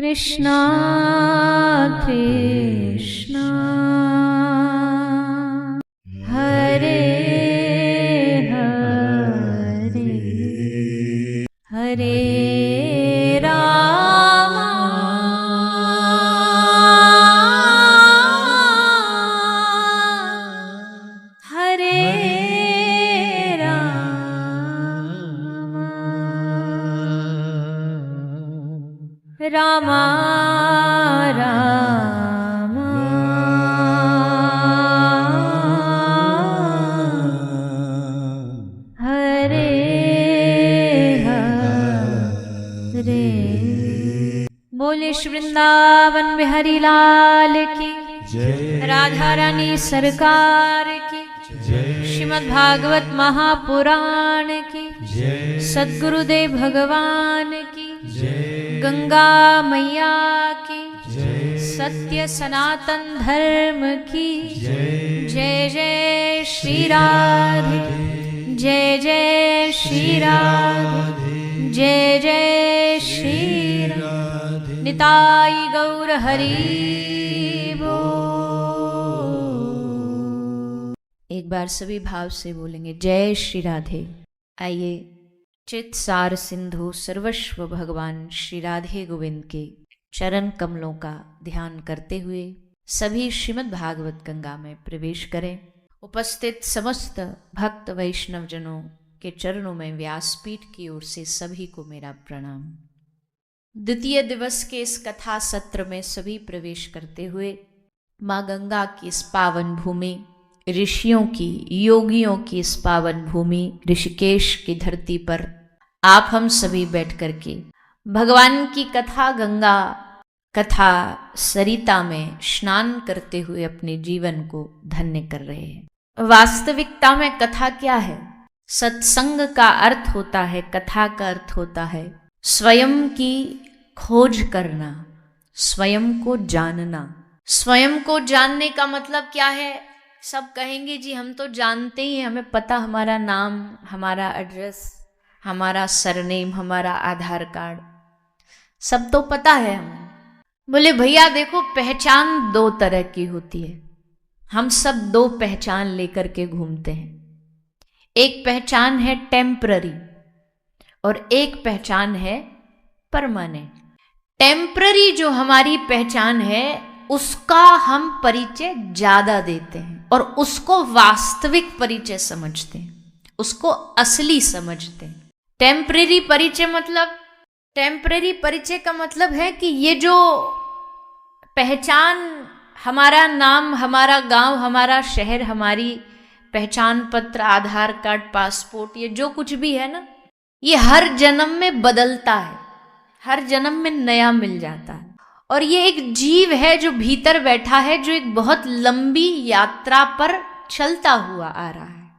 कृष्णा कृष्णा हरे हरे हरे राम हरे राम राम हरे हरे। बोले श्री वृंदावन बिहारी लाल की जय। राधा रानी सरकार की जय। श्रीमद् भागवत महापुराण की जय। सद्गुरुदेव भगवान की जय। गंगा मैया की जय। सत्य सनातन धर्म की जय। जय जय श्री राधे जय जय श्री राधे जय जय श्री राधे। निताई गौर हरि बोल। एक बार सभी भाव से बोलेंगे जय श्री राधे। आइए चित सार सिंधु सर्वस्व भगवान श्री राधे गोविंद के चरण कमलों का ध्यान करते हुए सभी श्रीमद् भागवत गंगा में प्रवेश करें। उपस्थित समस्त भक्त वैष्णव जनों के चरणों में व्यासपीठ की ओर से सभी को मेरा प्रणाम। द्वितीय दिवस के इस कथा सत्र में सभी प्रवेश करते हुए माँ गंगा की इस पावन भूमि, ऋषियों की योगियों की इस पावन भूमि ऋषिकेश की धरती पर आप हम सभी बैठ करके भगवान की कथा गंगा कथा सरिता में स्नान करते हुए अपने जीवन को धन्य कर रहे हैं। वास्तविकता में कथा क्या है? सत्संग का अर्थ होता है, कथा का अर्थ होता है स्वयं की खोज करना, स्वयं को जानना। स्वयं को जानने का मतलब क्या है? सब कहेंगे जी हम तो जानते ही हैं, हमें पता, हमारा नाम, हमारा एड्रेस, हमारा सरनेम, हमारा आधार कार्ड सब तो पता है हमें। बोले भैया देखो, पहचान दो तरह की होती है। हम सब दो पहचान लेकर के घूमते हैं। एक पहचान है टेम्पररी और एक पहचान है परमानेंट। टेम्पररी जो हमारी पहचान है उसका हम परिचय ज्यादा देते हैं और उसको वास्तविक परिचय समझते हैं, उसको असली समझते हैं। टेम्परेरी परिचय का मतलब है कि ये जो पहचान, हमारा नाम, हमारा गांव, हमारा शहर, हमारी पहचान पत्र, आधार कार्ड, पासपोर्ट, ये जो कुछ भी है ना, ये हर जन्म में बदलता है, हर जन्म में नया मिल जाता है। और ये एक जीव है जो भीतर बैठा है, जो एक बहुत लंबी यात्रा पर चलता हुआ आ रहा है।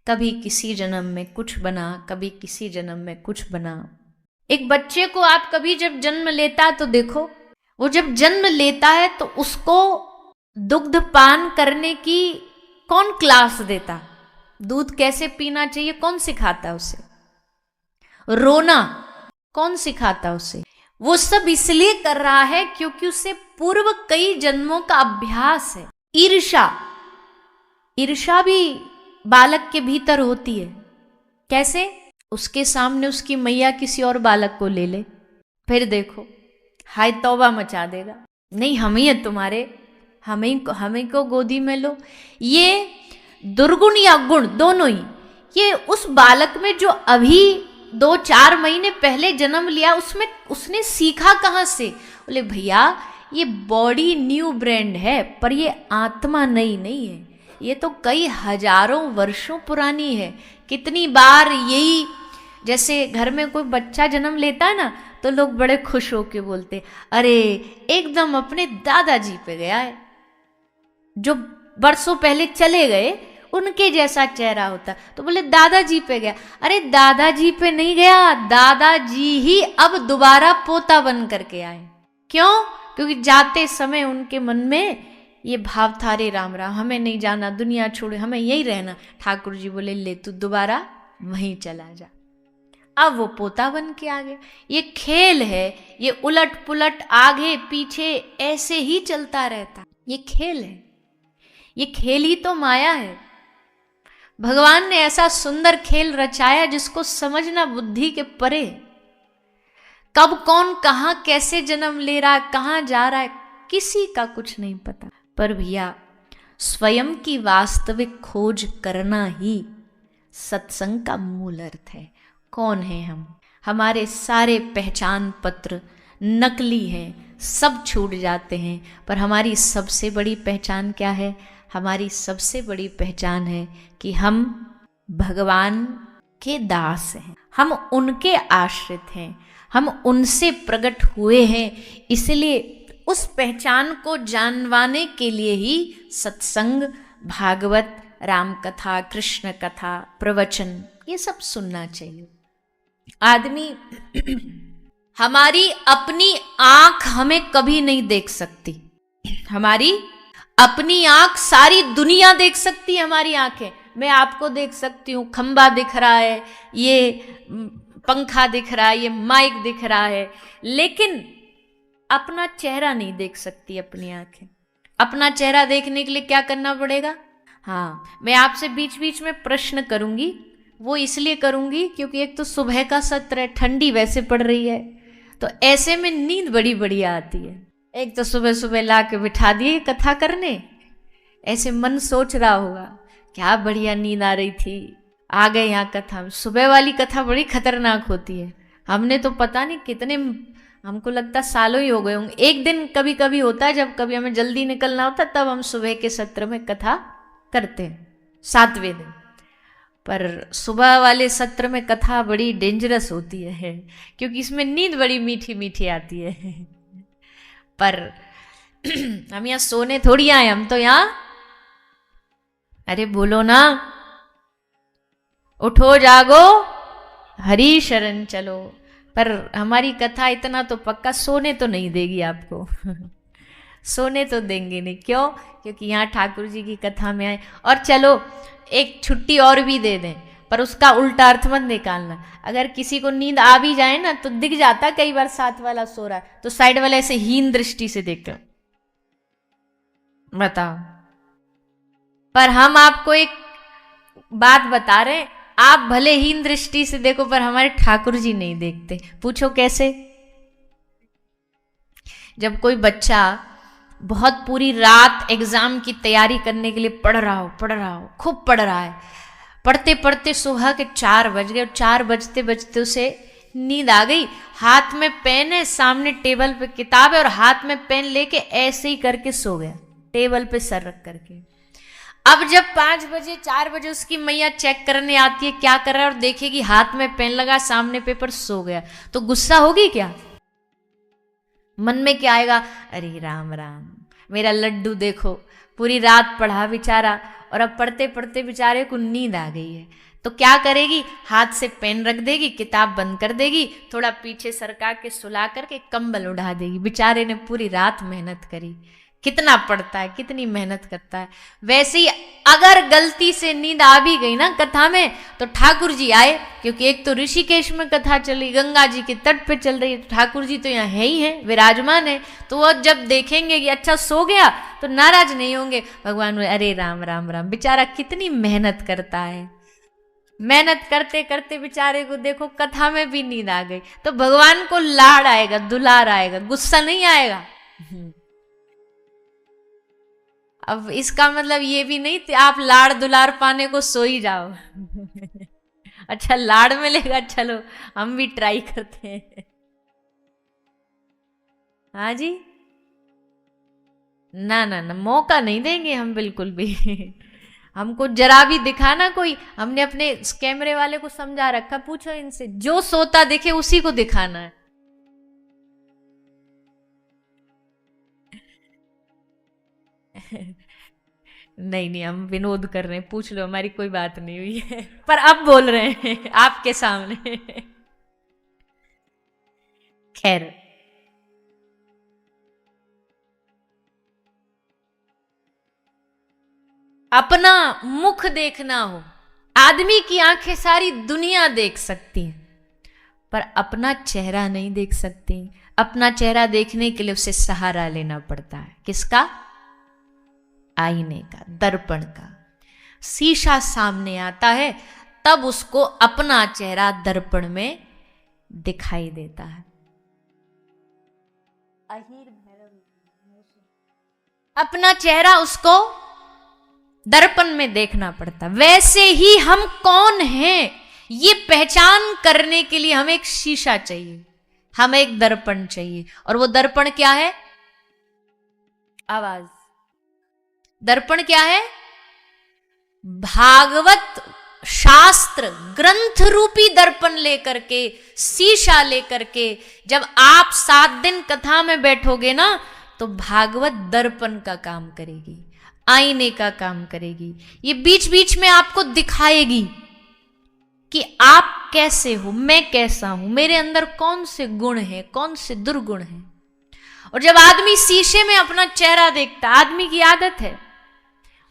कभी किसी जन्म में कुछ बना, कभी किसी जन्म में कुछ बना। एक बच्चे को आप कभी जब जन्म लेता है तो देखो, वो जब जन्म लेता है तो उसको दुग्ध पान करने की कौन क्लास देता? दूध कैसे पीना चाहिए कौन सिखाता उसे? रोना कौन सिखाता उसे? वो सब इसलिए कर रहा है क्योंकि उसे पूर्व कई जन्मों का अभ्यास है। ईर्षा भी बालक के भीतर होती है। कैसे? उसके सामने उसकी मैया किसी और बालक को ले ले, फिर देखो हाय तौबा मचा देगा, नहीं हम ही है तुम्हारे, हमें को गोदी में लो। ये दुर्गुण या गुण दोनों ही, ये उस बालक में जो अभी 2-4 महीने पहले जन्म लिया, उसमें उसने सीखा कहाँ से? बोले भैया ये बॉडी न्यू ब्रांड है पर ये आत्मा नई नहीं है, ये तो कई हजारों वर्षों पुरानी है। कितनी बार यही, जैसे घर में कोई बच्चा जन्म लेता है ना तो लोग बड़े खुश होके बोलते अरे एकदम अपने दादाजी पे गया है, जो बरसों पहले चले गए उनके जैसा चेहरा होता। तो बोले दादाजी पे गया। अरे दादाजी पे नहीं गया, दादाजी ही अब दोबारा पोता बन करके आए। क्यों? क्योंकि जाते समय उनके मन में ये भाव था, रे राम राम हमें नहीं जाना, दुनिया छोड़े, हमें यही रहना। ठाकुर जी बोले ले तू दोबारा वहीं चला जा। अब वो पोता बन के आ गया। ये खेल है, ये उलट पुलट आगे पीछे ऐसे ही चलता रहता। ये खेल है, ये खेल ही तो माया है। भगवान ने ऐसा सुंदर खेल रचाया जिसको समझना बुद्धि के परे। कब कौन कहां कैसे जन्म ले रहा है, कहां जा रहा है, किसी का कुछ नहीं पता। पर भैया स्वयं की वास्तविक खोज करना ही सत्संग का मूल अर्थ है। कौन है हम? हमारे सारे पहचान पत्र नकली हैं, सब छूट जाते हैं। पर हमारी सबसे बड़ी पहचान क्या है? हमारी सबसे बड़ी पहचान है कि हम भगवान के दास हैं, हम उनके आश्रित हैं, हम उनसे प्रकट हुए हैं। इसलिए उस पहचान को जानवाने के लिए ही सत्संग, भागवत, राम कथा, कृष्ण कथा, प्रवचन, ये सब सुनना चाहिए। आदमी हमारी अपनी आंख हमें कभी नहीं देख सकती। हमारी अपनी आंख सारी दुनिया देख सकती है। हमारी आंखें, मैं आपको देख सकती हूँ, खंबा दिख रहा है, ये पंखा दिख रहा है, ये माइक दिख रहा है, लेकिन अपना चेहरा नहीं देख सकती अपनी आंखें। अपना चेहरा देखने के लिए क्या करना पड़ेगा? हाँ, मैं आपसे बीच बीच में प्रश्न करूंगी। वो इसलिए करूंगी क्योंकि एक तो सुबह का सत्र है, ठंडी वैसे पड़ रही है, तो ऐसे में नींद बड़ी बढ़िया आती है। एक तो सुबह सुबह ला के बिठा दिए कथा करने, ऐसे मन सोच रहा होगा क्या बढ़िया नींद आ रही थी, आ गए यहाँ कथा। सुबह वाली कथा बड़ी खतरनाक होती है। हमने तो पता नहीं कितने, हमको लगता सालों ही हो गए होंगे। एक दिन कभी कभी होता है जब कभी हमें जल्दी निकलना होता है, तब हम सुबह के सत्र में कथा करते हैं, 7वें दिन। पर सुबह वाले सत्र में कथा बड़ी डेंजरस होती है, क्योंकि इसमें नींद बड़ी मीठी मीठी आती है। पर हम यहाँ सोने थोड़ी आए, हम तो यहाँ, अरे बोलो ना, उठो जागो हरी शरण चलो। पर हमारी कथा इतना तो पक्का सोने तो नहीं देगी आपको। सोने तो देंगे नहीं। क्यों? क्योंकि यहाँ ठाकुर जी की कथा में आए। और चलो एक छुट्टी और भी दे दें, पर उसका उल्टा अर्थ मत निकालना। अगर किसी को नींद आ भी जाए ना, तो दिख जाता कई बार साथ वाला सो रहा है, तो साइड वाला ऐसे हीन दृष्टि से देखते हो, बताओ। पर हम आपको एक बात बता रहे हैं, आप भले हीन दृष्टि से देखो, पर हमारे ठाकुर जी नहीं देखते। पूछो कैसे? जब कोई बच्चा बहुत पूरी रात एग्जाम की तैयारी करने के लिए पढ़ रहा हो, खूब पढ़ रहा है, पढ़ते पढ़ते सुबह के 4 बज गए, और 4 बजते बजते उसे नींद आ गई। हाथ में पेन है, सामने टेबल पे किताब है, और हाथ में पेन लेके ऐसे ही करके सो गया, टेबल पे सर रख करके। अब जब 5 बजे 4 बजे उसकी मैया चेक करने आती है क्या कर रहा है, और देखेगी हाथ में पेन लगा, सामने पेपर, सो गया, तो गुस्सा होगी क्या? मन में क्या आएगा? अरे राम राम, मेरा लड्डू देखो पूरी रात पढ़ा बेचारा, और अब पढ़ते पढ़ते बेचारे को नींद आ गई है। तो क्या करेगी? हाथ से पेन रख देगी, किताब बंद कर देगी, थोड़ा पीछे सरका के सुला करके कंबल उड़ा देगी। बेचारे ने पूरी रात मेहनत करी, कितना पढ़ता है, कितनी मेहनत करता है। वैसे ही अगर गलती से नींद आ भी गई ना कथा में, तो ठाकुर जी आए, क्योंकि एक तो ऋषिकेश में कथा चल रही, गंगा जी के तट पे चल रही है, तो ठाकुर जी तो यहाँ है ही है, विराजमान है। तो वो जब देखेंगे कि अच्छा सो गया, तो नाराज नहीं होंगे। भगवान बोले अरे राम राम राम, बेचारा कितनी मेहनत करता है। मेहनत करते करते बेचारे को देखो कथा में भी नींद आ गई, तो भगवान को लाड़ आएगा, दुलार आएगा, गुस्सा नहीं आएगा। अब इसका मतलब ये भी नहीं आप लाड़ दुलार पाने को सो ही जाओ। अच्छा लाड़ मिलेगा, चलो हम भी ट्राई करते हैं। हाँ जी, ना ना ना, मौका नहीं देंगे हम बिल्कुल भी। हमको जरा भी दिखाना कोई, हमने अपने कैमरे वाले को समझा रखा, पूछो इनसे, जो सोता दिखे उसी को दिखाना है। नहीं नहीं, हम विनोद कर रहे हैं, पूछ लो, हमारी कोई बात नहीं हुई है। पर अब बोल रहे हैं आपके सामने। खैर, अपना मुख देखना हो, आदमी की आंखें सारी दुनिया देख सकती हैं, पर अपना चेहरा नहीं देख सकते। अपना चेहरा देखने के लिए उसे सहारा लेना पड़ता है। किसका? आईने का, दर्पण का। शीशा सामने आता है तब उसको अपना चेहरा दर्पण में दिखाई देता है। अपना चेहरा उसको दर्पण में देखना पड़ता। वैसे ही हम कौन हैं ये पहचान करने के लिए हमें एक शीशा चाहिए, हमें एक दर्पण चाहिए। और वो दर्पण क्या है? आवाज। दर्पण क्या है? भागवत शास्त्र ग्रंथ रूपी दर्पण लेकर के, शीशा लेकर के जब आप 7 दिन कथा में बैठोगे ना, तो भागवत दर्पण का काम करेगी, आईने का काम करेगी। ये बीच बीच में आपको दिखाएगी कि आप कैसे हो, मैं कैसा हूं, मेरे अंदर कौन से गुण हैं, कौन से दुर्गुण हैं। और जब आदमी शीशे में अपना चेहरा देखता, आदमी की आदत है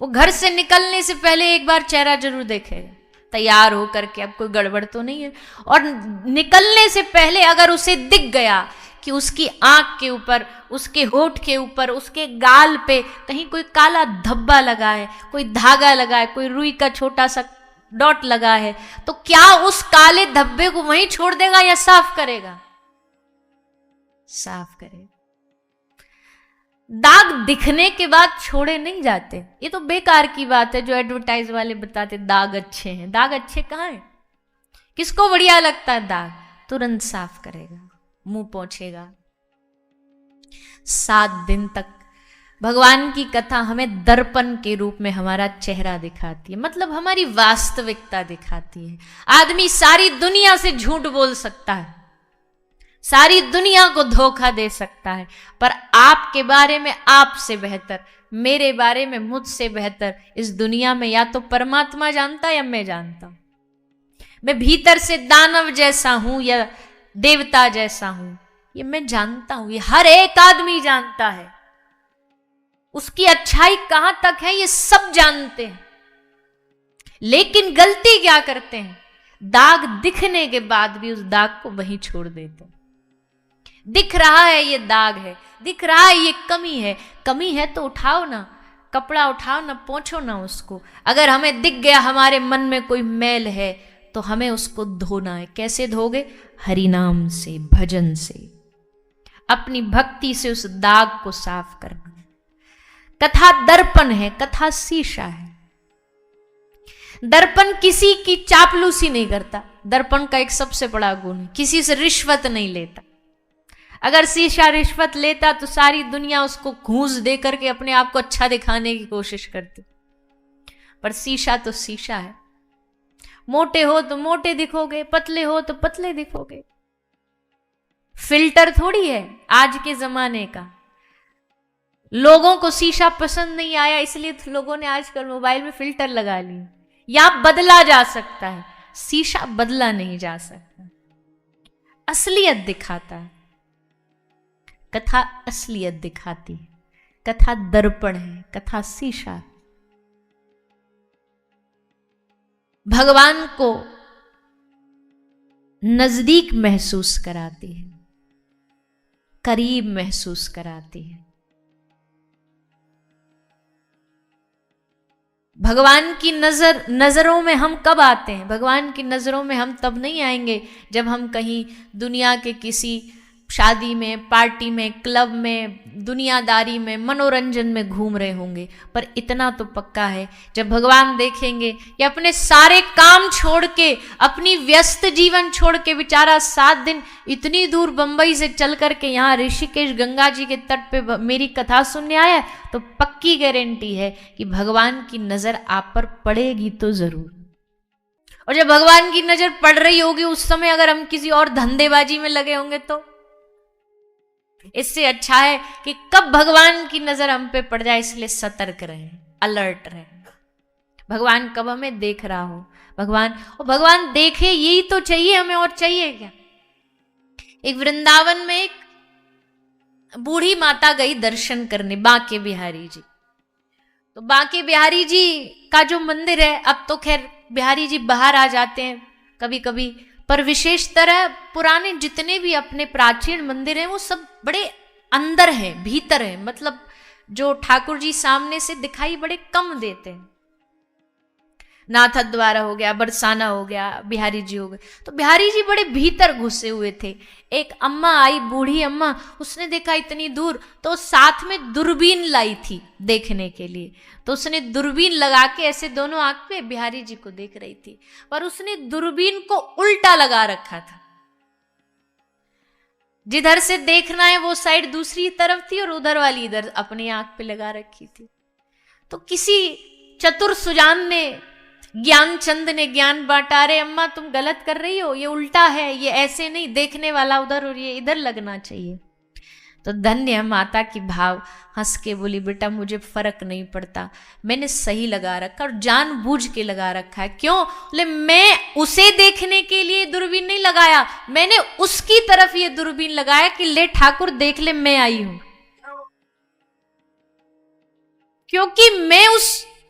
वो घर से निकलने से पहले एक बार चेहरा जरूर देखेगा, तैयार होकर के, अब कोई गड़बड़ तो नहीं है। और निकलने से पहले अगर उसे दिख गया कि उसकी आंख के ऊपर, उसके होठ के ऊपर, उसके गाल पे कहीं कोई काला धब्बा लगा है, कोई धागा लगा है, कोई रुई का छोटा सा डॉट लगा है, तो क्या उस काले धब्बे को वहीं छोड़ देगा या साफ करेगा? साफ करेगा। दाग दिखने के बाद छोड़े नहीं जाते। ये तो बेकार की बात है जो एडवर्टाइज वाले बताते दाग अच्छे हैं। दाग अच्छे कहाँ हैं? किसको बढ़िया लगता है दाग? तुरंत साफ करेगा, मुंह पोंछेगा। 7 दिन तक भगवान की कथा हमें दर्पण के रूप में हमारा चेहरा दिखाती है, मतलब हमारी वास्तविकता दिखाती है। आदमी सारी दुनिया से झूठ बोल सकता है, सारी दुनिया को धोखा दे सकता है, पर आपके बारे में आपसे बेहतर, मेरे बारे में मुझसे बेहतर इस दुनिया में या तो परमात्मा जानता है या मैं जानता हूं। मैं भीतर से दानव जैसा हूं या देवता जैसा हूं, ये मैं जानता हूं, ये हर एक आदमी जानता है। उसकी अच्छाई कहां तक है ये सब जानते हैं। लेकिन गलती क्या करते हैं? दाग दिखने के बाद भी उस दाग को वहीं छोड़ देते हैं। दिख रहा है ये दाग है, दिख रहा है ये कमी है, कमी है तो उठाओ ना, कपड़ा उठाओ ना, पोंछो ना उसको। अगर हमें दिख गया हमारे मन में कोई मैल है तो हमें उसको धोना है। कैसे धोगे? हरि नाम से, भजन से, अपनी भक्ति से उस दाग को साफ करना। कथा दर्पण है, कथा शीशा है। दर्पण किसी की चापलूसी नहीं करता। दर्पण का एक सबसे बड़ा गुण, किसी से रिश्वत नहीं लेता। अगर शीशा रिश्वत लेता तो सारी दुनिया उसको घूस दे करके अपने आप को अच्छा दिखाने की कोशिश करती, पर शीशा तो शीशा है। मोटे हो तो मोटे दिखोगे, पतले हो तो पतले दिखोगे। फिल्टर थोड़ी है आज के जमाने का। लोगों को शीशा पसंद नहीं आया इसलिए तो लोगों ने आजकल मोबाइल में फिल्टर लगा ली। या बदला जा सकता है, शीशा बदला नहीं जा सकता। असलियत दिखाता है, कथा असलियत दिखाती है। कथा दर्पण है, कथा शीशा है। भगवान को नजदीक महसूस कराती है, करीब महसूस कराती है। भगवान की नजरों में हम कब आते हैं? भगवान की नजरों में हम तब नहीं आएंगे जब हम कहीं दुनिया के किसी शादी में, पार्टी में, क्लब में, दुनियादारी में, मनोरंजन में घूम रहे होंगे। पर इतना तो पक्का है, जब भगवान देखेंगे या अपने सारे काम छोड़ के, अपनी व्यस्त जीवन छोड़ के बेचारा 7 दिन इतनी दूर बंबई से चल करके यहाँ ऋषिकेश गंगा जी के तट पे मेरी कथा सुनने आया, तो पक्की गारंटी है कि भगवान की नजर आप पर पड़ेगी तो जरूर। और जब भगवान की नजर पड़ रही होगी उस समय अगर हम किसी और धंधेबाजी में लगे होंगे तो इससे अच्छा है कि कब भगवान की नजर हम पे पड़ जाए, इसलिए सतर्क रहें, अलर्ट रहें। भगवान कब हमें देख रहा हो, भगवान देखे, यही तो चाहिए हमें, और चाहिए क्या? एक वृंदावन में एक बूढ़ी माता गई दर्शन करने, बांके बिहारी जी। तो बांके बिहारी जी का जो मंदिर है, अब तो खैर बिहारी जी बाहर आ जाते हैं कभी कभी, पर विशेषतर पुराने जितने भी अपने प्राचीन मंदिर हैं वो सब बड़े अंदर हैं, भीतर हैं, मतलब जो ठाकुर जी सामने से दिखाई बड़े कम देते हैं। नाथ द्वारा हो गया, बरसाना हो गया, बिहारी जी हो गए, तो बिहारी जी बड़े भीतर घुसे हुए थे। एक अम्मा आई, बूढ़ी अम्मा, उसने देखा इतनी दूर, तो साथ में दूरबीन लाई थी देखने के लिए, तो उसने दूरबीन लगा के ऐसे दोनों आंख पे बिहारी जी को देख रही थी, पर उसने दूरबीन को उल्टा लगा रखा था। जिधर से देखना है वो साइड दूसरी तरफ थी और उधर वाली इधर अपनी आंख पे लगा रखी थी। तो किसी चतुर सुजान ने, ज्ञानचंद ने ज्ञान बांटा, रे अम्मा तुम गलत कर रही हो, ये उल्टा है, ये ऐसे नहीं, देखने वाला उधर और ये इधर लगना चाहिए। तो धन्य माता की भाव, हंस के बोली बेटा मुझे फर्क नहीं पड़ता, मैंने सही लगा रखा और जानबूझ के लगा रखा है। क्यों? बोले मैं उसे देखने के लिए दूरबीन नहीं लगाया, मैंने उसकी तरफ ये दूरबीन लगाया कि ले ठाकुर देख ले मैं आई हूं, क्योंकि मैं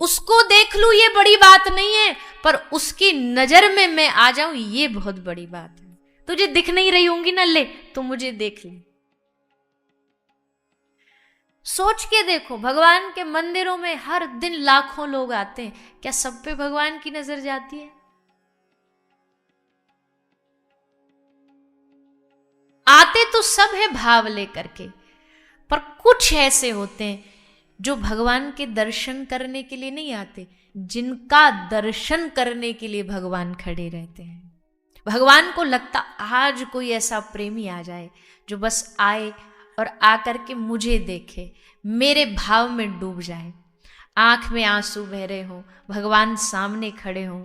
उसको देख लूं ये बड़ी बात नहीं है, पर उसकी नजर में मैं आ जाऊं ये बहुत बड़ी बात है। तुझे दिख नहीं रही होंगी ना, ले तू मुझे देख ले। सोच के देखो, भगवान के मंदिरों में हर दिन लाखों लोग आते हैं, क्या सब पे भगवान की नजर जाती है? आते तो सब है भाव लेकर के, पर कुछ ऐसे होते हैं जो भगवान के दर्शन करने के लिए नहीं आते, जिनका दर्शन करने के लिए भगवान खड़े रहते हैं। भगवान को लगता आज कोई ऐसा प्रेमी आ जाए जो बस आए और आकर के मुझे देखे, मेरे भाव में डूब जाए, आंख में आंसू बह रहे हो, भगवान सामने खड़े हो,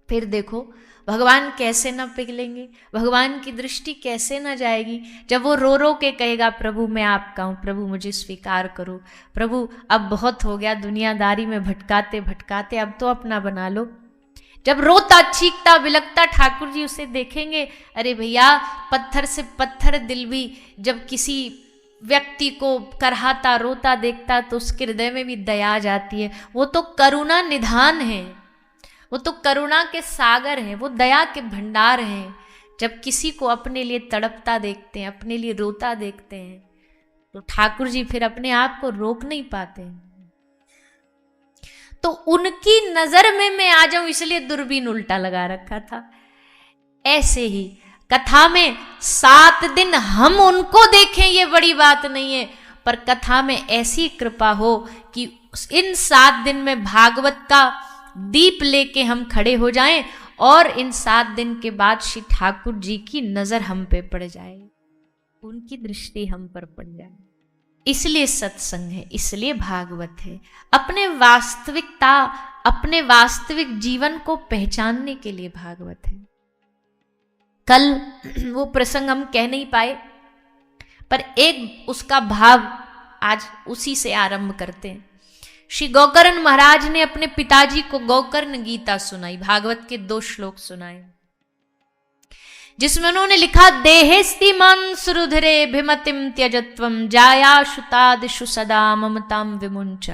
फिर देखो भगवान कैसे ना पिघलेंगे, भगवान की दृष्टि कैसे ना जाएगी। जब वो रो रो के कहेगा प्रभु मैं आपका हूं, प्रभु मुझे स्वीकार करो, प्रभु अब बहुत हो गया दुनियादारी में भटकाते भटकाते, अब तो अपना बना लो। जब रोता चीखता बिलखता ठाकुर जी उसे देखेंगे, अरे भैया पत्थर से पत्थर दिल भी जब किसी व्यक्ति को करहाता रोता देखता तो उसके हृदय में भी दया आ जाती है। वो तो करुणा निधान है, वो तो करुणा के सागर हैं, वो दया के भंडार हैं। जब किसी को अपने लिए तड़पता देखते हैं, अपने लिए रोता देखते हैं, तो ठाकुर जी फिर अपने आप को रोक नहीं पाते। तो उनकी नजर में मैं आ जाऊं इसलिए दूरबीन उल्टा लगा रखा था। ऐसे ही कथा में 7 दिन हम उनको देखें ये बड़ी बात नहीं है, पर कथा में ऐसी कृपा हो कि इन 7 दिन में भागवत का दीप लेके हम खड़े हो जाएं और इन 7 दिन के बाद श्री ठाकुर जी की नजर हम पे पड़ जाए, उनकी दृष्टि हम पर पड़ जाए। इसलिए सत्संग है, इसलिए भागवत है, अपने वास्तविकता, अपने वास्तविक जीवन को पहचानने के लिए भागवत है। कल वो प्रसंग हम कह नहीं पाए, पर एक उसका भाव आज उसी से आरंभ करते हैं। श्री गौकर्ण महाराज ने अपने पिताजी को गौकर्ण गीता सुनाई, भागवत के 2 श्लोक सुनाए, जिसमें उन्होंने लिखा देहेस्ति मांसुरुधिरे भिमतिम त्यजत्वम जायाशुतादिषु सदा ममताम विमुंच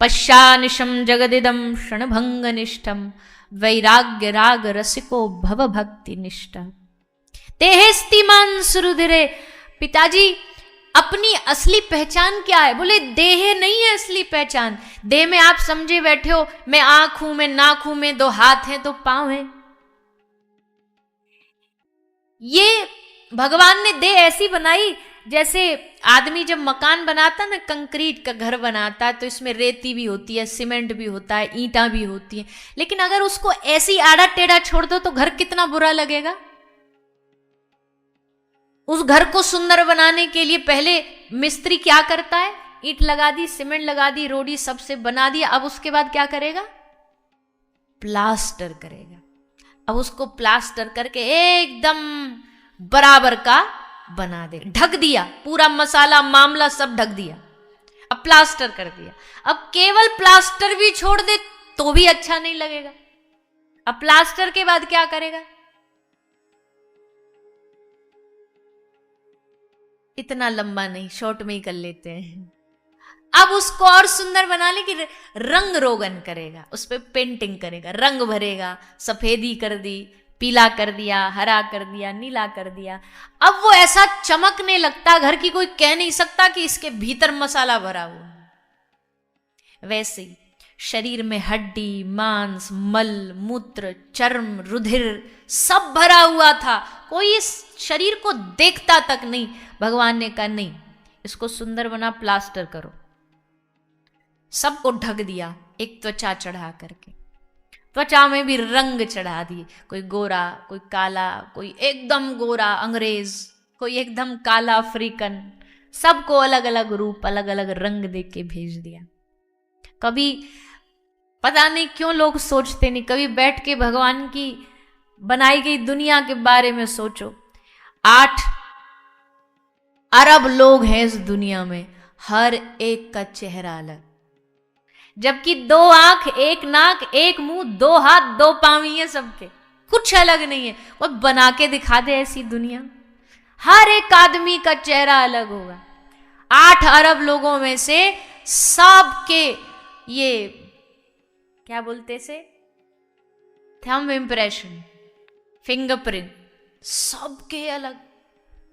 पश्यानिशम जगदिदम क्षणभंगनिष्ठम वैराग्य राग रसिको भव भक्ति निष्ठ। देहेस्ति मांसुरुधिरे, पिताजी अपनी असली पहचान क्या है? बोले देह नहीं है असली पहचान। देह में आप समझे बैठे हो मैं आंख हूं, मैं नाक हूं, मैं 2 हाथ हैं, 2 पांव हैं। ये भगवान ने देह ऐसी बनाई जैसे आदमी जब मकान बनाता ना, कंक्रीट का घर बनाता है, तो इसमें रेती भी होती है, सीमेंट भी होता है, ईंटा भी होती है, लेकिन अगर उसको ऐसी आड़ा टेढ़ा छोड़ दो तो घर कितना बुरा लगेगा। उस घर को सुंदर बनाने के लिए पहले मिस्त्री क्या करता है? ईंट लगा दी, सीमेंट लगा दी, रोड़ी सबसे बना दिया, अब उसके बाद क्या करेगा? प्लास्टर करेगा। अब उसको प्लास्टर करके एकदम बराबर का बना दे, ढक दिया, पूरा मसाला मामला सब ढक दिया, अब प्लास्टर कर दिया। अब केवल प्लास्टर भी छोड़ दे तो भी अच्छा नहीं लगेगा। अब प्लास्टर के बाद क्या करेगा? इतना लंबा नहीं, शॉर्ट में ही कर लेते हैं। अब उसको और सुंदर बनाने की रंग रोगन करेगा, उस पर पेंटिंग करेगा, रंग भरेगा, सफेदी कर दी, पीला कर दिया, हरा कर दिया, नीला कर दिया। अब वो ऐसा चमकने लगता घर की कोई कह नहीं सकता कि इसके भीतर मसाला भरा हुआ। वैसे ही शरीर में हड्डी, मांस, मल, मूत्र, चर्म, रुधिर सब भरा हुआ था। कोई इस शरीर को देखता तक नहीं। भगवान ने कहा नहीं, इसको सुंदर बना, प्लास्टर करो। सबको ढक दिया एक त्वचा चढ़ा करके। त्वचा में भी रंग चढ़ा दिए, कोई गोरा, कोई काला, कोई एकदम गोरा अंग्रेज, कोई एकदम काला अफ्रीकन। सबको अलग अलग रूप, अलग अलग रंग दे के भेज दिया। कभी पता नहीं क्यों लोग सोचते नहीं, कभी बैठ के भगवान की बनाई गई दुनिया के बारे में सोचो। 8 अरब लोग हैं इस दुनिया में, हर एक का चेहरा अलग, जबकि 2 आंख, 1 नाक, 1 मुंह, 2 हाथ, 2 पांव ही है सबके, कुछ अलग नहीं है। और बना के दिखा दे ऐसी दुनिया, हर एक आदमी का चेहरा अलग होगा। 8 अरब लोगों में से सबके ये क्या बोलते से थंब इम्प्रेशन, फिंगरप्रिंट, सबके अलग।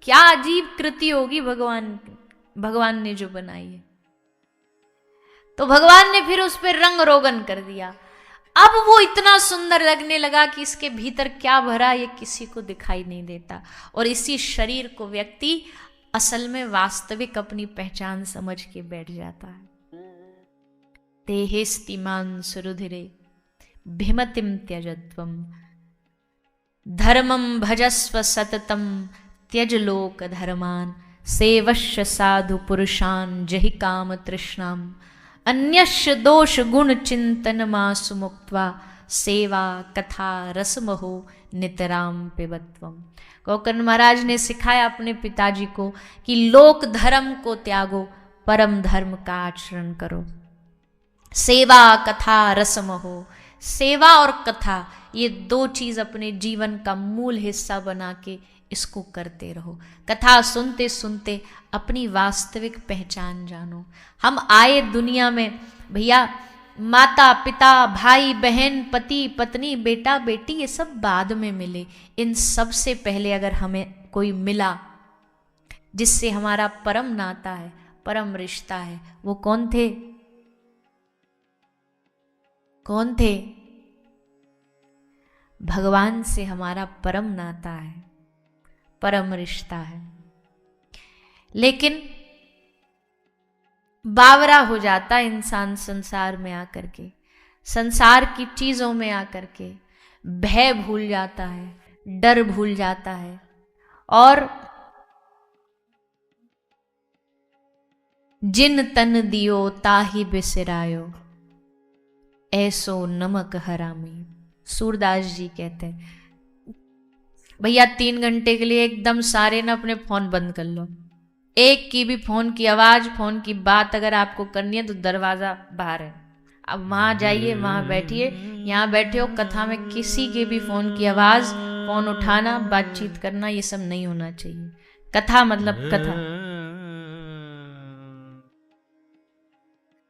क्या अजीब कृति होगी भगवान ने जो बनाई है। तो भगवान ने फिर उस पर रंग रोगन कर दिया। अब वो इतना सुंदर लगने लगा कि इसके भीतर क्या भरा ये किसी को दिखाई नहीं देता। और इसी शरीर को व्यक्ति असल में वास्तविक अपनी पहचान समझ के बैठ जाता है। देहेस्तिमान सुरुधिरे भिमतिम त्यजत्वम धर्मम भजस्व सततम त्यज लोक धर्मान सेवश्य साधु पुरुषान जहि काम तृष्णाम अन्यश्य दोष गुण चिंतन मासु मुक्त्वा सेवा कथा रसमहो नितराम पिबत्वम। गोकर्ण महाराज ने सिखाया अपने पिताजी को कि लोक धर्म को त्यागो, परम धर्म का आचरण करो। सेवा कथा रसमहो, सेवा और कथा ये 2 चीज अपने जीवन का मूल हिस्सा बना के इसको करते रहो। कथा सुनते सुनते अपनी वास्तविक पहचान जानो। हम आए दुनिया में भैया, माता पिता, भाई बहन, पति पत्नी, बेटा बेटी, ये सब बाद में मिले। इन सब से पहले अगर हमें कोई मिला जिससे हमारा परम नाता है, परम रिश्ता है, वो कौन थे? कौन थे? भगवान से हमारा परम नाता है, परम रिश्ता है। लेकिन बावरा हो जाता इंसान संसार में आकर के, संसार की चीजों में आकर के भय भूल जाता है, डर भूल जाता है और जिन तन दियो ताहि बिसरायो ऐसो नमक हरामी। सूरदास जी कहते हैं भैया 3 घंटे के लिए एकदम सारे ना अपने फोन बंद कर लो। एक की भी फोन की आवाज, फोन की बात अगर आपको करनी है तो दरवाजा बाहर है, अब वहां जाइए, वहां बैठिए। यहाँ बैठे हो कथा में किसी के भी फोन की आवाज, फोन उठाना, बातचीत करना, ये सब नहीं होना चाहिए। कथा मतलब कथा।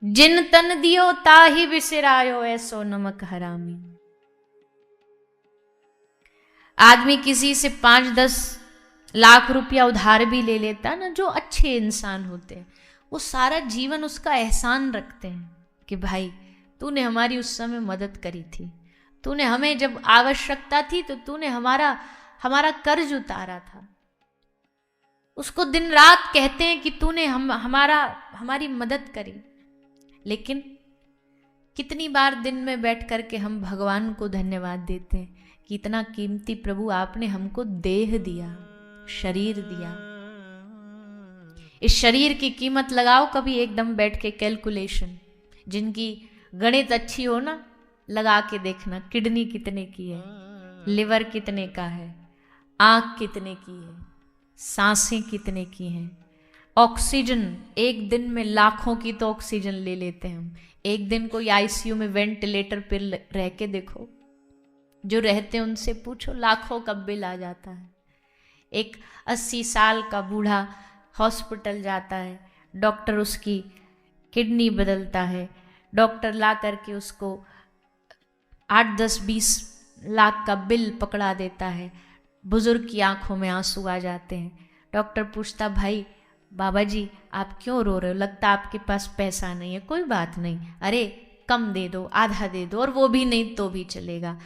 जिन तन दियो ताहि बिसरायो ऐसो नमक हरामी। आदमी किसी से 5-10 लाख रुपया उधार भी ले लेता ना, जो अच्छे इंसान होते हैं, वो सारा जीवन उसका एहसान रखते हैं कि भाई तूने हमारी उस समय मदद करी थी, तूने हमें जब आवश्यकता थी तो तूने हमारा कर्ज उतारा था। उसको दिन रात कहते हैं कि तूने हमारी मदद करी। लेकिन कितनी बार दिन में बैठ करके हम भगवान को धन्यवाद देते हैं कि इतना कीमती प्रभु आपने हमको देह दिया, शरीर दिया। इस शरीर की कीमत लगाओ कभी एकदम बैठ के कैलकुलेशन। जिनकी गणित अच्छी हो ना, लगा के देखना किडनी कितने की है, लिवर कितने का है, आंख कितने की है, सांसें कितने की हैं, ऑक्सीजन एक दिन में लाखों की तो ऑक्सीजन ले लेते हैं हम। एक दिन कोई आईसीयू में वेंटिलेटर पर रह के देखो, जो रहते हैं उनसे पूछो, लाखों का बिल आ जाता है। एक 80 साल का बूढ़ा हॉस्पिटल जाता है, डॉक्टर उसकी किडनी बदलता है, डॉक्टर ला करके उसको 8, 10, 20 लाख का बिल पकड़ा देता है। बुजुर्ग की आंखों में आंसू आ जाते हैं। डॉक्टर पूछता, भाई बाबा जी आप क्यों रो रहे हो, लगता आपके पास पैसा नहीं है। कोई बात नहीं, अरे कम दे दो, आधा दे दो, और वो भी नहीं तो भी चलेगा।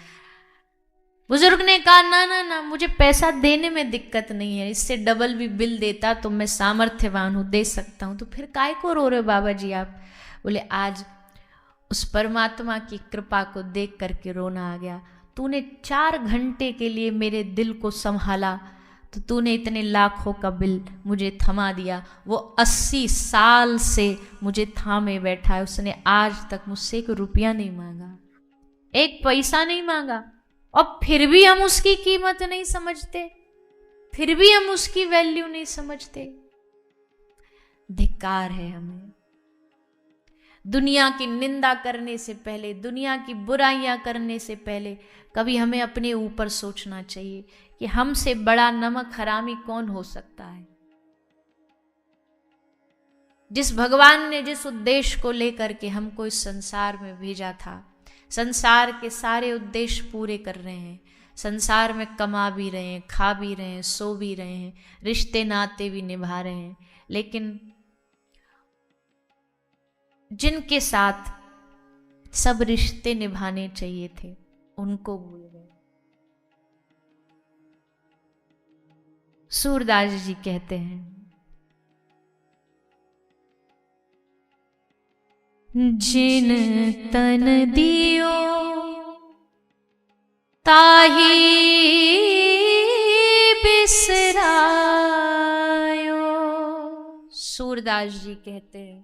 बुजुर्ग ने कहा, ना ना ना, मुझे पैसा देने में दिक्कत नहीं है, इससे डबल भी बिल देता तो मैं सामर्थ्यवान हूँ, दे सकता हूँ, तो फिर काय को रो रहे हो बाबा जी आप। बोले, आज उस परमात्मा की कृपा को देख करके रोना आ गया। तूने 4 घंटे के लिए मेरे दिल को संभाला, तो तूने इतने लाखों का बिल मुझे थमा दिया। वो 80 साल से मुझे थामे बैठा है, उसने आज तक मुझसे 1 रुपया नहीं मांगा, 1 पैसा नहीं मांगा, और फिर भी हम उसकी कीमत नहीं समझते, फिर भी हम उसकी वैल्यू नहीं समझते। धिक्कार है हमें। दुनिया की निंदा करने से पहले, दुनिया की बुराइयां करने से पहले कभी हमें अपने ऊपर सोचना चाहिए कि हमसे बड़ा नमक हरामी कौन हो सकता है। जिस भगवान ने जिस उद्देश्य को लेकर के हमको इस संसार में भेजा था, संसार के सारे उद्देश्य पूरे कर रहे हैं। संसार में कमा भी रहे हैं, खा भी रहे हैं, सो भी रहे हैं, रिश्ते नाते भी निभा रहे हैं, लेकिन जिनके साथ सब रिश्ते निभाने चाहिए थे उनको भूल गए। सूरदास जी कहते हैं, जिन तन दियो ताही बिसरायो। सूरदास जी कहते हैं,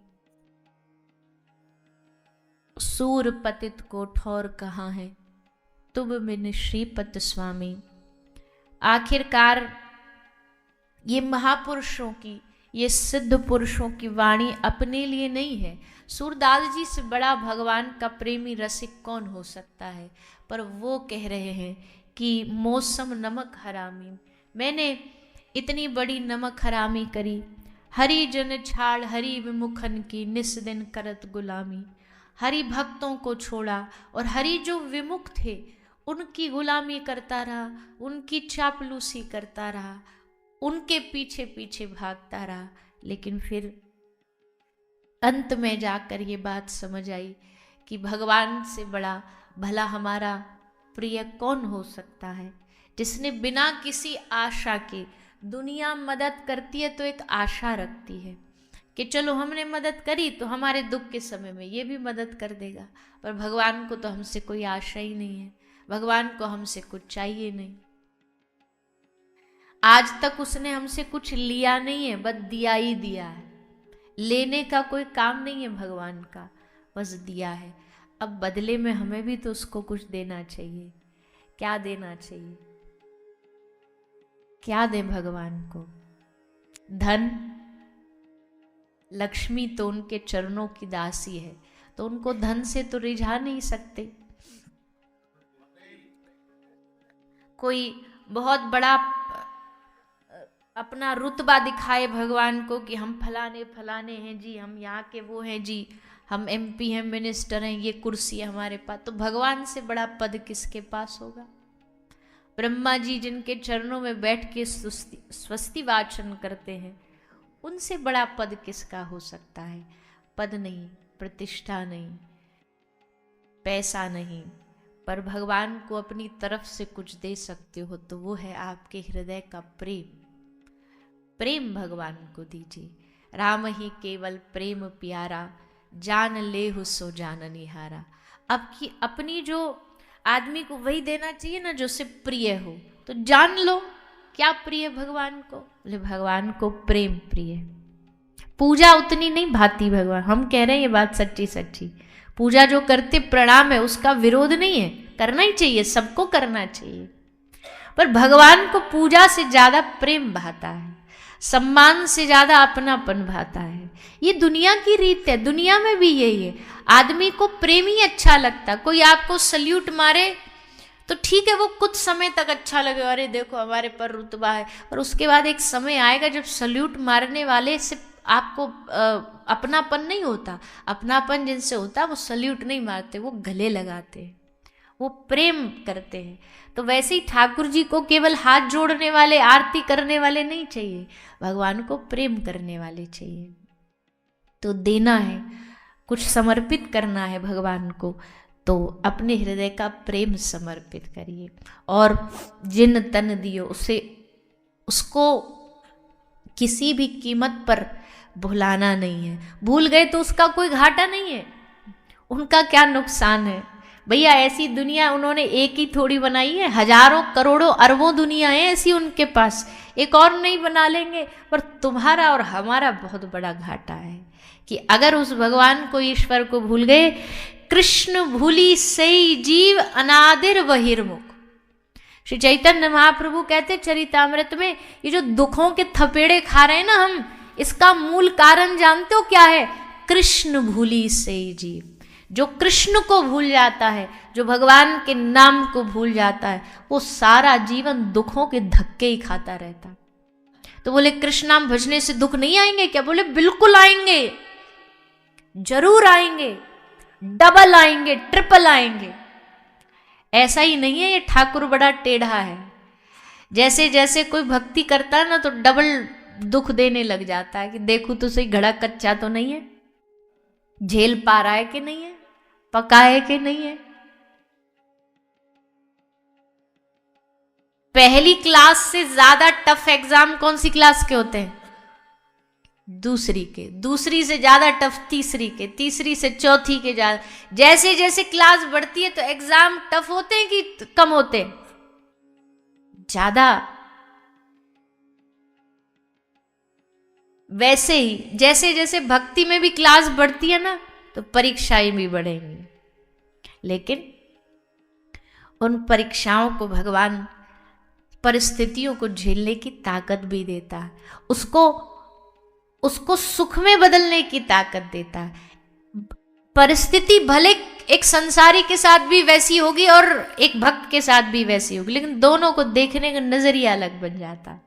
सूर पतित को ठौर कहाँ है, तुब बिन श्रीपत स्वामी। आखिरकार ये महापुरुषों की, ये सिद्ध पुरुषों की वाणी अपने लिए नहीं है। सूरदास जी से बड़ा भगवान का प्रेमी रसिक कौन हो सकता है, पर वो कह रहे हैं कि मौसम नमक हरामी, मैंने इतनी बड़ी नमक हरामी करी। हरि जन छाड़ हरि विमुखन की, निस दिन करत गुलामी। हरि भक्तों को छोड़ा और हरि जो विमुख थे उनकी गुलामी करता रहा, उनकी चापलूसी करता रहा, उनके पीछे पीछे भागता रहा। लेकिन फिर अंत में जाकर ये बात समझ आई कि भगवान से बड़ा भला हमारा प्रिय कौन हो सकता है, जिसने बिना किसी आशा के, दुनिया मदद करती है तो एक आशा रखती है कि चलो हमने मदद करी तो हमारे दुख के समय में ये भी मदद कर देगा, पर भगवान को तो हमसे कोई आशा ही नहीं है, भगवान को हमसे कुछ चाहिए नहीं। आज तक उसने हमसे कुछ लिया नहीं है, बस दिया ही दिया है। लेने का कोई काम नहीं है भगवान का, बस दिया है। अब बदले में हमें भी तो उसको कुछ देना चाहिए। क्या देना चाहिए, क्या दें भगवान को? धन, लक्ष्मी तो उनके चरणों की दासी है, तो उनको धन से तो रिझा नहीं सकते। कोई बहुत बड़ा अपना रुतबा दिखाए भगवान को कि हम फलाने फलाने हैं जी, हम यहाँ के वो हैं जी, हम MP हैं, मिनिस्टर हैं, ये कुर्सी है हमारे पास, तो भगवान से बड़ा पद किसके पास होगा? ब्रह्मा जी जिनके चरणों में बैठ के स्वस्ति वाचन करते हैं, उनसे बड़ा पद किसका हो सकता है? पद नहीं, प्रतिष्ठा नहीं, पैसा नहीं, पर भगवान को अपनी तरफ से कुछ दे सकते हो तो वो है आपके हृदय का प्रेम। प्रेम भगवान को दीजिए। राम ही केवल प्रेम प्यारा, जान लेहु सो जान निहारा। अब की अपनी जो आदमी को वही देना चाहिए ना जो से प्रिय हो, तो जान लो क्या प्रिय भगवान को। बोले भगवान को प्रेम प्रिय। पूजा उतनी नहीं भाती भगवान, हम कह रहे हैं ये बात सच्ची सच्ची। पूजा जो करते प्रणाम है, उसका विरोध नहीं है, करना ही चाहिए, सबको करना चाहिए, पर भगवान को पूजा से ज्यादा प्रेम भाता है, सम्मान से ज्यादा अपनापन भाता है। ये दुनिया की रीत है, दुनिया में भी यही है। आदमी को प्रेम ही अच्छा लगता। कोई आपको सल्यूट मारे तो ठीक है, वो कुछ समय तक अच्छा लगे, अरे देखो हमारे पर रुतबा है, और उसके बाद एक समय आएगा जब सल्यूट मारने वाले से आपको अपनापन नहीं होता। अपनापन जिनसे होता वो सल्यूट नहीं मारते, वो गले लगाते हैं, वो प्रेम करते हैं। तो वैसे ही ठाकुर जी को केवल हाथ जोड़ने वाले, आरती करने वाले नहीं चाहिए, भगवान को प्रेम करने वाले चाहिए। तो देना है, कुछ समर्पित करना है भगवान को, तो अपने हृदय का प्रेम समर्पित करिए। और जिन तन दियो उसे, उसको किसी भी कीमत पर भुलाना नहीं है। भूल गए तो उसका कोई घाटा नहीं है, उनका क्या नुकसान है भैया। ऐसी दुनिया उन्होंने एक ही थोड़ी बनाई है, हजारों करोड़ों अरबों दुनिया है ऐसी उनके पास, एक और नहीं बना लेंगे। पर तुम्हारा और हमारा बहुत बड़ा घाटा है कि अगर उस भगवान को, ईश्वर को भूल गए। कृष्ण भूली सई जीव अनादिर बहिर्मुख। श्री चैतन्य महाप्रभु कहते चरितामृत में, ये जो दुखों के थपेड़े खा रहे हैं ना हम, इसका मूल कारण जानते हो क्या है? कृष्ण भूली सई जीव। जो कृष्ण को भूल जाता है, जो भगवान के नाम को भूल जाता है, वो सारा जीवन दुखों के धक्के ही खाता रहता। तो बोले कृष्ण नाम भजने से दुख नहीं आएंगे क्या? बोले बिल्कुल आएंगे, जरूर आएंगे, डबल आएंगे, ट्रिपल आएंगे। ऐसा ही नहीं है ये ठाकुर बड़ा टेढ़ा है, जैसे जैसे कोई भक्ति करता है ना तो डबल दुख देने लग जाता है कि देखो तो सही, घड़ा कच्चा तो नहीं है, झेल पा रहा है कि नहीं है, पका है कि नहीं है। पहली क्लास से ज्यादा टफ एग्जाम कौन सी क्लास के होते हैं? दूसरी के। दूसरी से ज्यादा टफ तीसरी के, तीसरी से चौथी के ज्यादा। जैसे जैसे क्लास बढ़ती है तो एग्जाम टफ होते हैं कि कम होते हैं? ज्यादा। वैसे ही जैसे जैसे भक्ति में भी क्लास बढ़ती है ना तो परीक्षाएं भी बढ़ेंगी, लेकिन उन परीक्षाओं को भगवान परिस्थितियों को झेलने की ताकत भी देता है, उसको सुख में बदलने की ताकत देता है। परिस्थिति भले एक संसारी के साथ भी वैसी होगी और एक भक्त के साथ भी वैसी होगी, लेकिन दोनों को देखने का नजरिया अलग बन जाता है।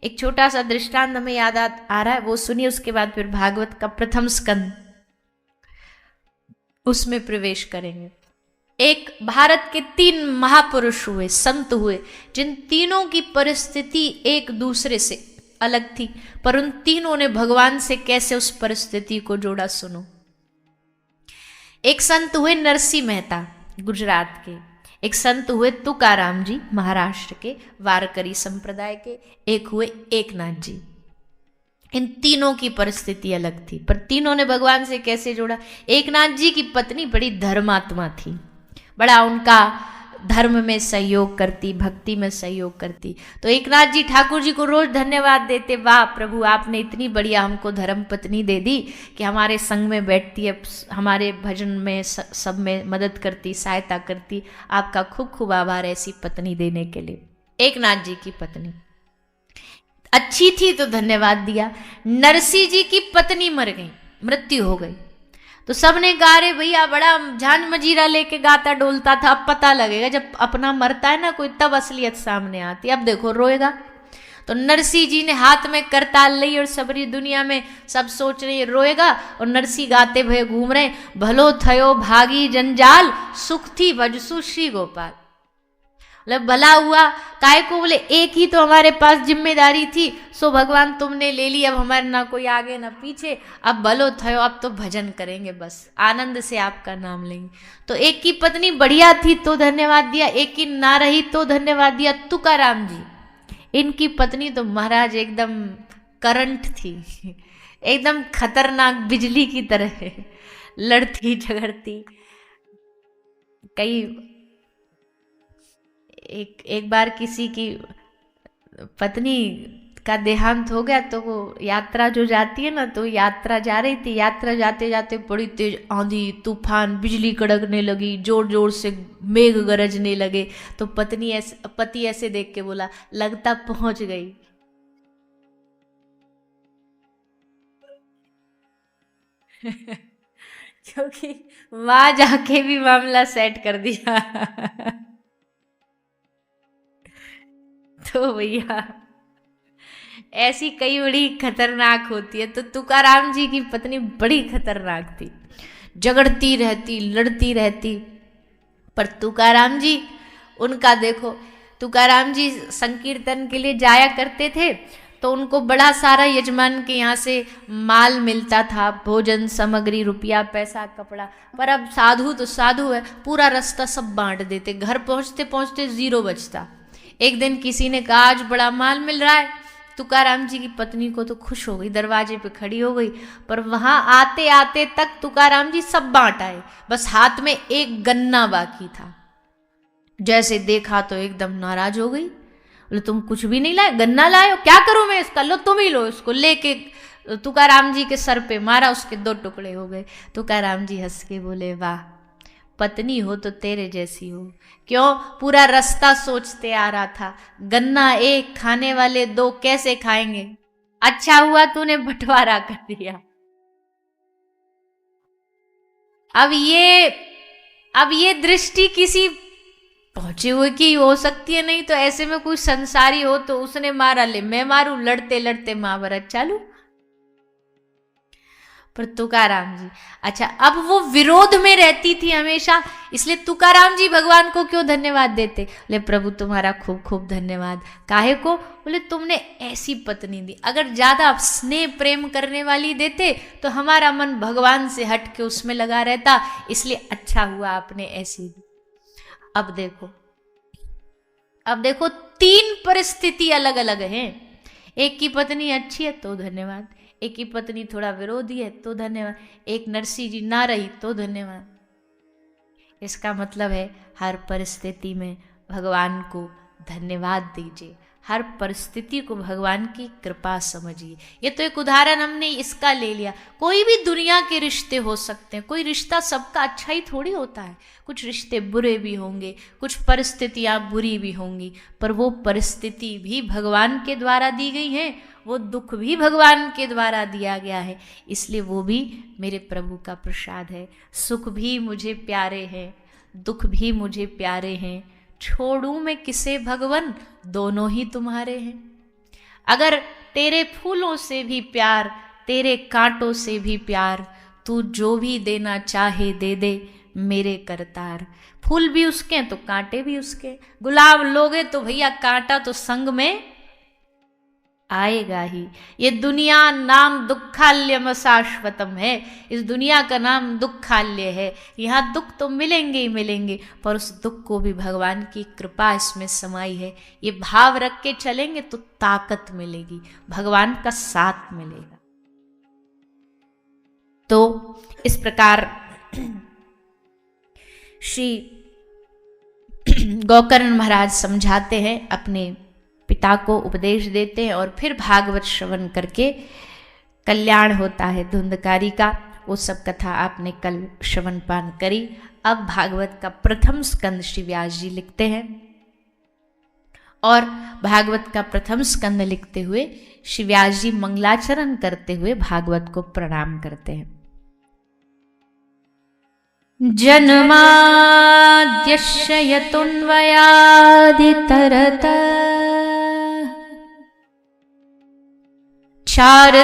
एक छोटा सा दृष्टांत हमें याद आ रहा है, वो सुनिए, उसके बाद फिर भागवत का प्रथम स्कंद उसमें प्रवेश करेंगे। एक भारत के 3 महापुरुष हुए, संत हुए, जिन तीनों की परिस्थिति एक दूसरे से अलग थी, पर उन तीनों ने भगवान से कैसे उस परिस्थिति को जोड़ा, सुनो। एक संत हुए नरसिंह मेहता गुजरात के, एक संत हुए तुकाराम जी महाराष्ट्र के वारकरी संप्रदाय के, एक हुए एकनाथ जी। इन तीनों की परिस्थिति अलग थी, पर तीनों ने भगवान से कैसे जोड़ा। एकनाथ जी की पत्नी बड़ी धर्मात्मा थी, बड़ा उनका धर्म में सहयोग करती, भक्ति में सहयोग करती। तो एकनाथ जी ठाकुर जी को रोज धन्यवाद देते, वाह प्रभु आपने इतनी बढ़िया हमको धर्म पत्नी दे दी कि हमारे संग में बैठती है, हमारे भजन में सब में मदद करती, सहायता करती, आपका खूब खूब आभार ऐसी पत्नी देने के लिए। एकनाथ जी की पत्नी अच्छी थी तो धन्यवाद दिया। नरसिंह जी की पत्नी मर गई, मृत्यु हो गई, तो सबने गा रे भैया बड़ा झांझ मजीरा लेके गाता डोलता था, अब पता लगेगा जब अपना मरता है ना कोई तब असलियत सामने आती, अब देखो रोएगा। तो नरसिंह जी ने हाथ में करताल ली और सबरी दुनिया में सब सोच रहे रोएगा, और नरसिंह गाते भये घूम रहे, भलो थयो भागी जंजाल सुख थी भजसु श्री गोपाल। मतलब भला हुआ काय को, बोले एक ही तो हमारे पास जिम्मेदारी थी, सो भगवान तुमने ले ली, अब हमारे ना कोई आगे ना पीछे, अब भलो थयो, अब तो भजन करेंगे, बस आनंद से आपका नाम लेंगे। तो एक की पत्नी बढ़िया थी तो धन्यवाद दिया, एक की ना रही तो धन्यवाद दिया। तुकाराम जी, इनकी पत्नी तो महाराज एकदम करंट थी, एकदम खतरनाक बिजली की तरह लड़ती झगड़ती। कई एक बार किसी की पत्नी का देहांत हो गया, तो वो यात्रा जो जाती है ना, तो यात्रा जा रही थी, यात्रा जाते जाते बड़ी तेज आंधी तूफान, बिजली कड़कने लगी, जोर जोर से मेघ गरजने लगे। तो पति ऐसे देख के बोला, लगता पहुंच गई। क्योंकि वहां जाके भी मामला सेट कर दिया। तो भैया ऐसी कई बड़ी खतरनाक होती है। तो तुकाराम जी की पत्नी बड़ी खतरनाक थी, झगड़ती रहती, लड़ती रहती, पर तुकाराम जी, उनका देखो, तुकाराम जी संकीर्तन के लिए जाया करते थे तो उनको बड़ा सारा यजमान के यहाँ से माल मिलता था, भोजन सामग्री, रुपया, पैसा, कपड़ा। पर अब साधु तो साधु है, पूरा रास्ता सब बांट देते, घर पहुँचते पहुँचते 0 बजता। एक दिन किसी ने कहा आज बड़ा माल मिल रहा है, तुकाराम जी की पत्नी को तो खुश हो गई, दरवाजे पे खड़ी हो गई। पर वहां आते आते तक तुकाराम जी सब बांट आए, बस हाथ में एक गन्ना बाकी था। जैसे देखा तो एकदम नाराज हो गई, बोले तुम कुछ भी नहीं लाए, गन्ना लाए हो, क्या करूं मैं इसका, लो तुम ही लो इसको। लेके तुकाराम जी के सर पे मारा, उसके 2 टुकड़े हो गए। तुकाराम जी हंस के बोले वाह, पत्नी हो तो तेरे जैसी हो। क्यों, पूरा रास्ता सोचते आ रहा था, गन्ना 1 खाने वाले 2 कैसे खाएंगे, अच्छा हुआ तूने बंटवारा कर दिया। अब ये दृष्टि किसी पहुंचे हुए की हो सकती है, नहीं तो ऐसे में कोई संसारी हो तो उसने मारा, ले मैं मारू, लड़ते लड़ते महाभारत चालू। पर तुकाराम जी, अच्छा अब वो विरोध में रहती थी हमेशा, इसलिए तुकाराम जी भगवान को क्यों धन्यवाद देते, बोले प्रभु तुम्हारा खूब खूब धन्यवाद। काहे को, बोले तुमने ऐसी पत्नी दी, अगर ज्यादा स्नेह प्रेम करने वाली देते तो हमारा मन भगवान से हट के उसमें लगा रहता, इसलिए अच्छा हुआ आपने ऐसी दी। अब देखो 3 परिस्थिति अलग अलग हैं। एक की पत्नी अच्छी है तो धन्यवाद, एक की पत्नी थोड़ा विरोधी है तो धन्यवाद, एक नरसी जी ना रही तो धन्यवाद। इसका मतलब है हर परिस्थिति में भगवान को धन्यवाद दीजिए, हर परिस्थिति को भगवान की कृपा समझिए। ये तो एक उदाहरण हमने इसका ले लिया, कोई भी दुनिया के रिश्ते हो सकते हैं, कोई रिश्ता सबका अच्छा ही थोड़ी होता है, कुछ रिश्ते बुरे भी होंगे, कुछ परिस्थितियां बुरी भी होंगी, पर वो परिस्थिति भी भगवान के द्वारा दी गई है, वो दुख भी भगवान के द्वारा दिया गया है, इसलिए वो भी मेरे प्रभु का प्रसाद है। सुख भी मुझे प्यारे हैं, दुख भी मुझे प्यारे हैं, छोड़ूं मैं किसे भगवन, दोनों ही तुम्हारे हैं। अगर तेरे फूलों से भी प्यार, तेरे कांटों से भी प्यार, तू जो भी देना चाहे दे दे मेरे करतार। फूल भी उसके हैं तो कांटे भी उसके, गुलाब लोगे तो भैया कांटा तो संग में आएगा ही। ये दुनिया नाम दुखाल्यम शाश्वतम है, इस दुनिया का नाम दुखाल्य है, यहाँ दुख तो मिलेंगे ही मिलेंगे, पर उस दुख को भी भगवान की कृपा इसमें समाई है। ये भाव रख के चलेंगे तो ताकत मिलेगी, भगवान का साथ मिलेगा। तो इस प्रकार श्री गोकर्ण महाराज समझाते हैं, अपने पिता को उपदेश देते हैं, और फिर भागवत श्रवण करके कल्याण होता है धुंधकारी का। वो सब कथा आपने कल श्रवण पान करी। अब भागवत का प्रथम स्कंद श्री व्यास जी लिखते हैं, और भागवत का प्रथम स्कंद लिखते हुए श्री व्यास जी मंगलाचरण करते हुए भागवत को प्रणाम करते हैं। जन्माद्यस्य यतुन्वयादितरतः चार्थेष्वभिज्ञस्वराट्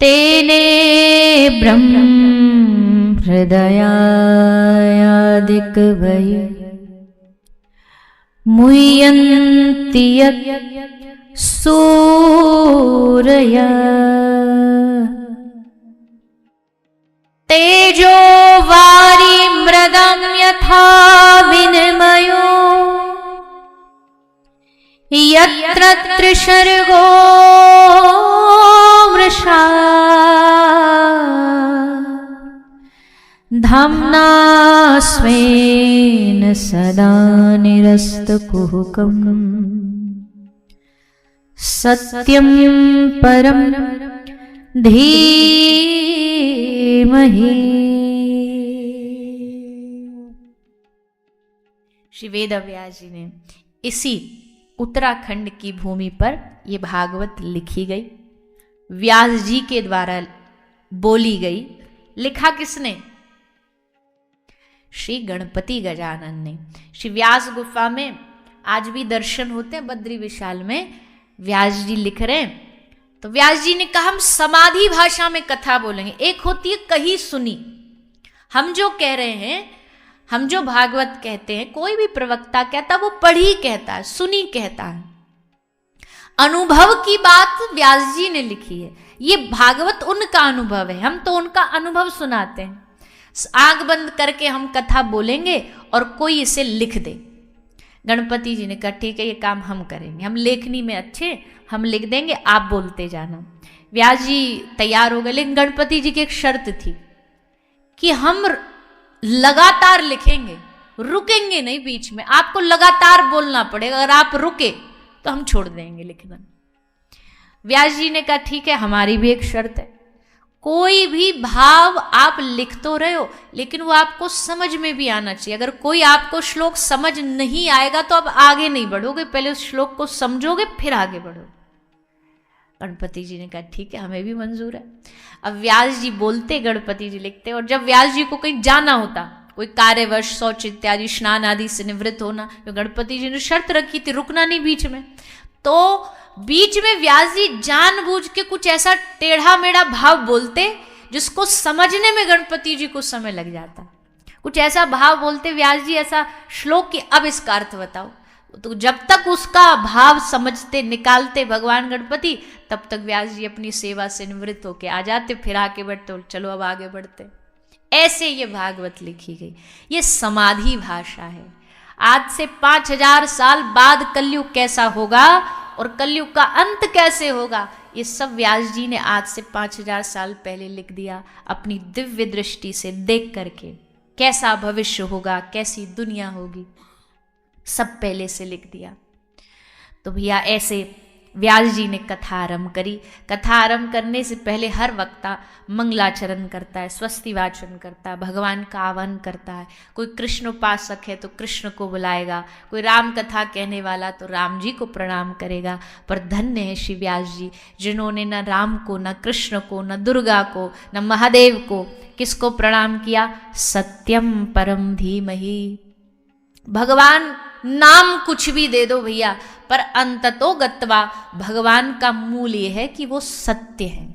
तेने ब्रह्म हृदयादिकवये मुह्यन्ति सूरया तेजो वारी मृदं यथा विनिमयो यत्र त्रिसर्गो मृषा धाम्ना स्वेन सदा निरस्तकुहकम् सत्यं परं धीमहि। श्री वेदव्यास जी ने इसी उत्तराखंड की भूमि पर ये भागवत लिखी गई, व्यास जी के द्वारा बोली गई। लिखा किसने? श्री गणपति गजानन ने। श्री व्यास गुफा में आज भी दर्शन होते हैं, बद्री विशाल में व्यास जी लिख रहे हैं, तो व्यास जी ने कहा हम समाधि भाषा में कथा बोलेंगे। एक होती है कही सुनी, हम जो कह रहे हैं, हम जो भागवत कहते हैं, कोई भी प्रवक्ता कहता वो पढ़ी कहता है, सुनी कहता है। अनुभव की बात व्यास जी ने लिखी है, ये भागवत उनका अनुभव है, हम तो उनका अनुभव सुनाते हैं। आंख बंद करके हम कथा बोलेंगे और कोई इसे लिख दे। गणपति जी ने कहा ठीक है, ये काम हम करेंगे, हम लेखनी में अच्छे, हम लिख देंगे, आप बोलते जाना। व्यास जी तैयार हो गए, लेकिन गणपति जी की एक शर्त थी कि हम लगातार लिखेंगे, रुकेंगे नहीं बीच में, आपको लगातार बोलना पड़ेगा, अगर आप रुके तो हम छोड़ देंगे लिखना। व्यास जी ने कहा ठीक है, हमारी भी एक शर्त है, कोई भी भाव आप लिख तो रहे हो लेकिन वो आपको समझ में भी आना चाहिए। अगर कोई आपको श्लोक समझ नहीं आएगा तो आप आगे नहीं बढ़ोगे, पहले उस श्लोक को समझोगे फिर आगे बढ़ोगे। गणपति जी ने कहा ठीक है, हमें भी मंजूर है। अब व्यास जी बोलते, गणपति जी लिखते, और जब व्यास जी को कहीं जाना होता, कोई कार्यवश, शौच इत्यादि, स्नान आदि से निवृत्त होना, तो गणपति जी ने शर्त रखी थी रुकना नहीं बीच में, तो बीच में व्यास जी जानबूझ के कुछ ऐसा टेढ़ा मेढ़ा भाव बोलते जिसको समझने में गणपति जी को समय लग जाता। कुछ ऐसा भाव बोलते व्यास जी, ऐसा श्लोक कि अब इसका अर्थ बताओ, तो जब तक उसका भाव समझते, निकालते भगवान गणपति, तब तक व्यास जी अपनी सेवा से निवृत्त होके आ जाते, फिर आके बैठते, चलो अब आगे बढ़ते। ऐसे ये भागवत लिखी गई, ये समाधि भाषा है। आज से 5000 साल बाद कलयुग कैसा होगा और कलयुग का अंत कैसे होगा, ये सब व्यास जी ने आज से 5000 साल पहले लिख दिया, अपनी दिव्य दृष्टि से देख करके। कैसा भविष्य होगा, कैसी दुनिया होगी, सब पहले से लिख दिया। तो भैया ऐसे व्यास जी ने कथा आरंभ करी। कथा आरंभ करने से पहले हर वक्ता मंगलाचरण करता है, स्वस्ति वाचन करता है, भगवान का आह्वान करता है। कोई कृष्ण उपासक है तो कृष्ण को बुलाएगा, कोई राम कथा कहने वाला तो राम जी को प्रणाम करेगा। पर धन्य है श्री व्यास जी जिन्होंने न राम को, न कृष्ण को, न दुर्गा को, न महादेव को, किसको प्रणाम किया? सत्यम परम धीमहि। भगवान नाम कुछ भी दे दो भैया, पर अंततो गत्वा भगवान का मूल ये है कि वो सत्य है,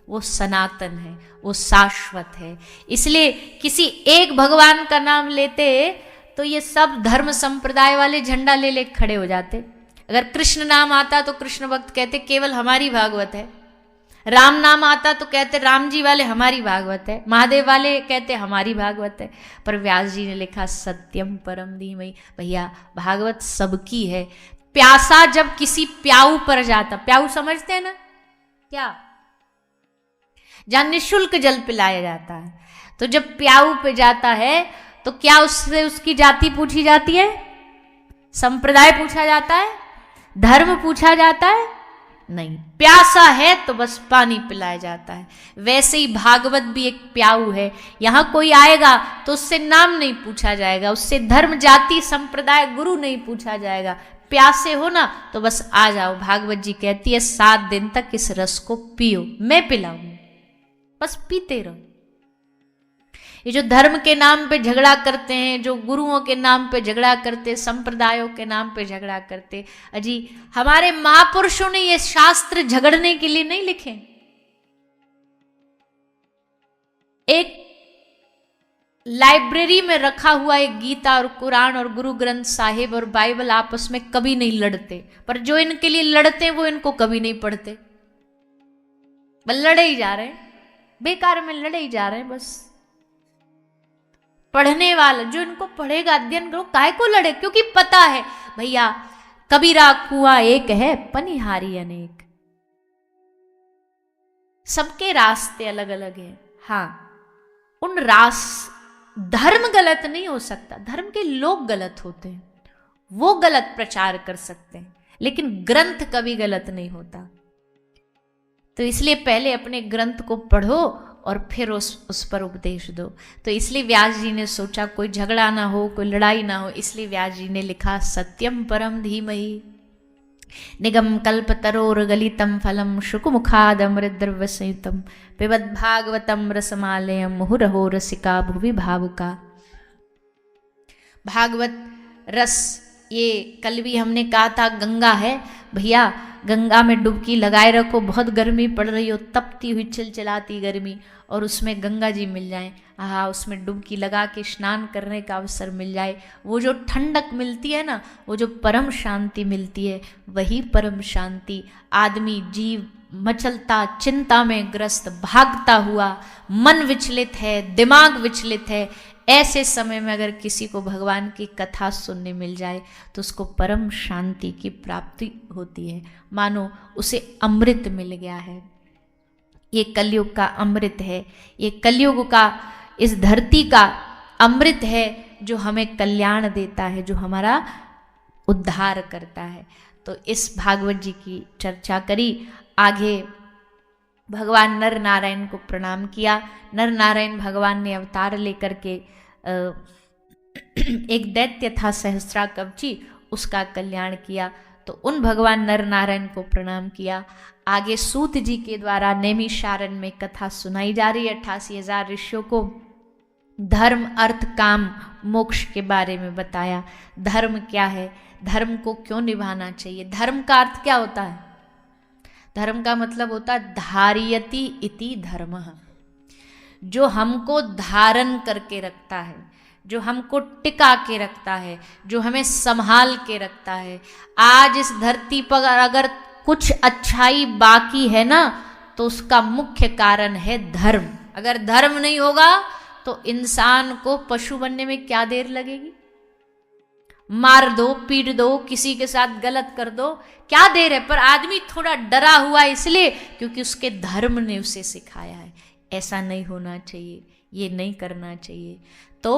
वो सनातन है, वो शाश्वत है। इसलिए किसी एक भगवान का नाम लेते तो ये सब धर्म संप्रदाय वाले झंडा ले ले खड़े हो जाते। अगर कृष्ण नाम आता तो कृष्ण भक्त कहते केवल हमारी भागवत है, राम नाम आता तो कहते राम जी वाले हमारी भागवत है, महादेव वाले कहते हमारी भागवत है। पर व्यास जी ने लिखा सत्यम परम धीमहि। भैया भागवत सबकी है। प्यासा जब किसी प्याऊ पर जाता, प्याऊ समझते हैं ना क्या, जहां निःशुल्क जल पिलाया जाता है, तो जब प्याऊ पे जाता है तो क्या उससे उसकी जाति पूछी जाती है, संप्रदाय पूछा जाता है, धर्म पूछा जाता है? नहीं, प्यासा है तो बस पानी पिलाया जाता है। वैसे ही भागवत भी एक प्याऊ है। यहां कोई आएगा तो उससे नाम नहीं पूछा जाएगा, उससे धर्म, जाति, संप्रदाय, गुरु नहीं पूछा जाएगा। प्यासे हो ना तो बस आ जाओ। भागवत जी कहती है 7 दिन तक इस रस को पियो, मैं पिलाऊंगी, बस पीते रहो। ये जो धर्म के नाम पे झगड़ा करते हैं, जो गुरुओं के नाम पे झगड़ा करते, संप्रदायों के नाम पे झगड़ा करते, अजी हमारे महापुरुषों ने ये शास्त्र झगड़ने के लिए नहीं लिखे। एक लाइब्रेरी में रखा हुआ एक गीता और कुरान और गुरु ग्रंथ साहिब और बाइबल आपस में कभी नहीं लड़ते, पर जो इनके लिए लड़ते हैं वो इनको कभी नहीं पढ़ते, बस लड़े ही जा रहे हैं, बेकार में लड़े ही जा रहे हैं। बस पढ़ने वाला जो इनको पढ़ेगा, अध्ययन करो, काहे को लड़े? क्योंकि पता है भैया कबीरा कुआं एक है, पनिहारी अनेक। सबके रास्ते अलग अलग हैं। हाँ, उन धर्म गलत नहीं हो सकता, धर्म के लोग गलत होते हैं, वो गलत प्रचार कर सकते हैं, लेकिन ग्रंथ कभी गलत नहीं होता। तो इसलिए पहले अपने ग्रंथ को पढ़ो और फिर उस पर उपदेश दो। तो इसलिए व्यास जी ने सोचा कोई झगड़ा ना हो, कोई लड़ाई ना हो, इसलिए व्यास जी ने लिखा सत्यम परम धीमहि। निगम कल्पतरोर गलितम फलम शुकमुखाद अमृतद्रव्य संयुतम पिबद भागवतम रसमालयम मुहुरहो रसिका भुवि भावुका। भागवत रस, ये कल भी हमने कहा था गंगा है। भैया गंगा में डुबकी लगाए रखो, बहुत गर्मी पड़ रही हो, तपती हुई चिलचिलाती गर्मी, और उसमें गंगा जी मिल जाएं, हाँ उसमें डुबकी लगा के स्नान करने का अवसर मिल जाए, वो जो ठंडक मिलती है ना, वो जो परम शांति मिलती है, वही परम शांति आदमी जीव मचलता चिंता में ग्रस्त भागता हुआ, मन विचलित है, दिमाग विचलित है, ऐसे समय में अगर किसी को भगवान की कथा सुनने मिल जाए तो उसको परम शांति की प्राप्ति होती है, मानो उसे अमृत मिल गया है। ये कलयुग का अमृत है, ये कलयुग का इस धरती का अमृत है जो हमें कल्याण देता है, जो हमारा उद्धार करता है। तो इस भागवत जी की चर्चा करी। आगे भगवान नर नारायण को प्रणाम किया। नर नारायण भगवान ने अवतार लेकर के एक दैत्य था सहस्राकवची, उसका कल्याण किया। तो उन भगवान नर नारायण को प्रणाम किया। आगे सूत जी के द्वारा नैमिषारण्य में कथा सुनाई जा रही है। 88,000 ऋषियों को धर्म अर्थ काम मोक्ष के बारे में बताया। धर्म क्या है, धर्म को क्यों निभाना चाहिए, धर्म का अर्थ क्या होता है। धर्म का मतलब होता है धारयति इति धर्मः, जो हमको धारण करके रखता है, जो हमको टिका के रखता है, जो हमें संभाल के रखता है। आज इस धरती पर अगर कुछ अच्छाई बाकी है ना, तो उसका मुख्य कारण है धर्म। अगर धर्म नहीं होगा तो इंसान को पशु बनने में क्या देर लगेगी। मार दो, पीट दो, किसी के साथ गलत कर दो, क्या देर है। पर आदमी थोड़ा डरा हुआ इसलिए क्योंकि उसके धर्म ने उसे सिखाया है ऐसा नहीं होना चाहिए, ये नहीं करना चाहिए। तो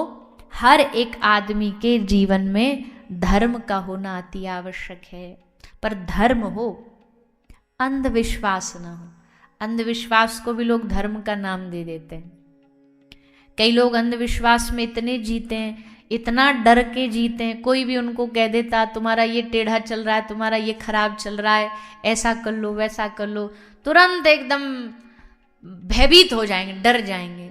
हर एक आदमी के जीवन में धर्म का होना अति आवश्यक है, पर धर्म हो, अंधविश्वास ना हो। अंधविश्वास को भी लोग धर्म का नाम दे देते हैं। कई लोग अंधविश्वास में इतने जीते हैं, इतना डर के जीते हैं, कोई भी उनको कह देता तुम्हारा ये टेढ़ा चल रहा है, तुम्हारा ये खराब चल रहा है, ऐसा कर लो वैसा कर लो, तुरंत एकदम भयभीत हो जाएंगे, डर जाएंगे।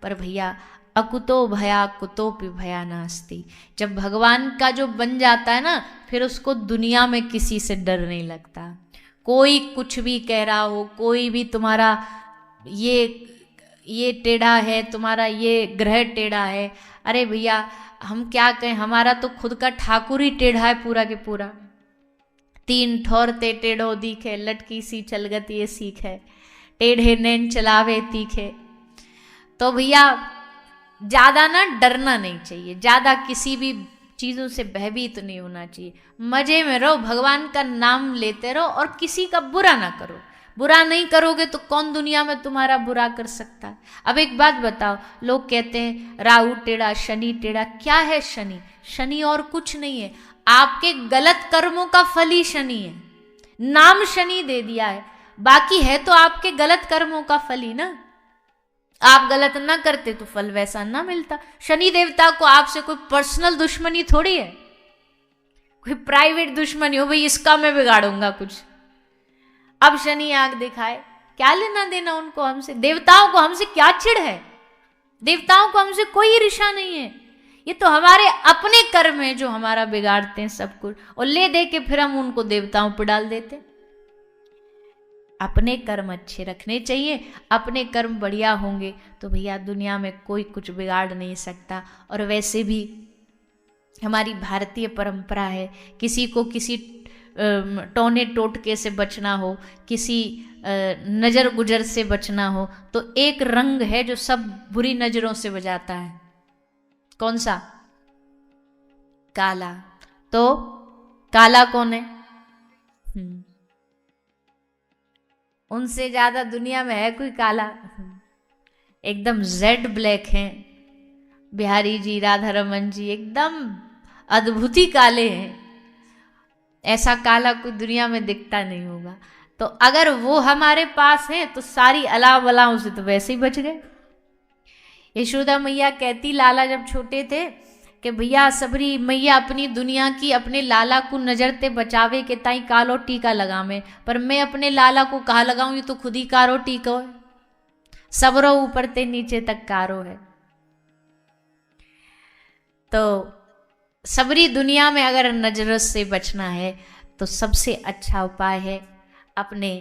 पर भैया अकुतो भया कुतोपि भया नास्ति, जब भगवान का जो बन जाता है ना, फिर उसको दुनिया में किसी से डर नहीं लगता। कोई कुछ भी कह रहा हो, कोई भी तुम्हारा ये टेढ़ा है, तुम्हारा ये ग्रह टेढ़ा है, अरे भैया हम क्या कहें, हमारा तो खुद का ठाकुर ही टेढ़ा है पूरा के पूरा। 3 ठौरते टेढ़ो दिखे, लटकी सी चलगत ये सीख है, टेढ़े नैन चलावे तीखे। तो भैया ज्यादा ना डरना नहीं चाहिए, ज्यादा किसी भी चीजों से भयभीत नहीं होना चाहिए। मजे में रहो, भगवान का नाम लेते रहो और किसी का बुरा ना करो। बुरा नहीं करोगे तो कौन दुनिया में तुम्हारा बुरा कर सकता है। अब एक बात बताओ, लोग कहते हैं राहु टेढ़ा, शनि टेढ़ा। क्या है शनि? शनि और कुछ नहीं है, आपके गलत कर्मों का फल ही शनि है। नाम शनि दे दिया है, बाकी है तो आपके गलत कर्मों का फल ही ना। आप गलत ना करते तो फल वैसा ना मिलता। शनि देवता को आपसे कोई पर्सनल दुश्मनी थोड़ी है, कोई प्राइवेट दुश्मनी हो भाई इसका मैं बिगाड़ूंगा कुछ। अब शनि आंख दिखाए, क्या लेना देना उनको हमसे। देवताओं को हमसे क्या चिढ़ है, देवताओं को हमसे कोई ईर्ष्या नहीं है। ये तो हमारे अपने कर्म है जो हमारा बिगाड़ते हैं सब कुछ, और ले दे के फिर हम उनको देवताओं पर डाल देते। अपने कर्म अच्छे रखने चाहिए, अपने कर्म बढ़िया होंगे तो भैया दुनिया में कोई कुछ बिगाड़ नहीं सकता। और वैसे भी हमारी भारतीय परंपरा है, किसी को किसी टोने टोटके से बचना हो, किसी नज़र गुजर से बचना हो, तो एक रंग है जो सब बुरी नज़रों से बचाता है। कौन सा? काला। तो काला कौन है? उनसे ज्यादा दुनिया में है कोई काला? एकदम जेड ब्लैक हैं बिहारी जी, राधा रमन जी, एकदम अद्भुत ही काले हैं। ऐसा काला कोई दुनिया में दिखता नहीं होगा। तो अगर वो हमारे पास हैं तो सारी अला बलाओं से तो वैसे ही बच गए। यशोदा मैया कहती लाला जब छोटे थे कि भैया सबरी मैया अपनी दुनिया की अपने लाला को नजर ते बचावे के ताई कालो टीका लगावे, पर मैं अपने लाला को कहा लगाऊं, ये तो खुद ही कारो टीको है, सबरो ऊपर ते नीचे तक कारो है। तो सबरी दुनिया में अगर नजर से बचना है तो सबसे अच्छा उपाय है अपने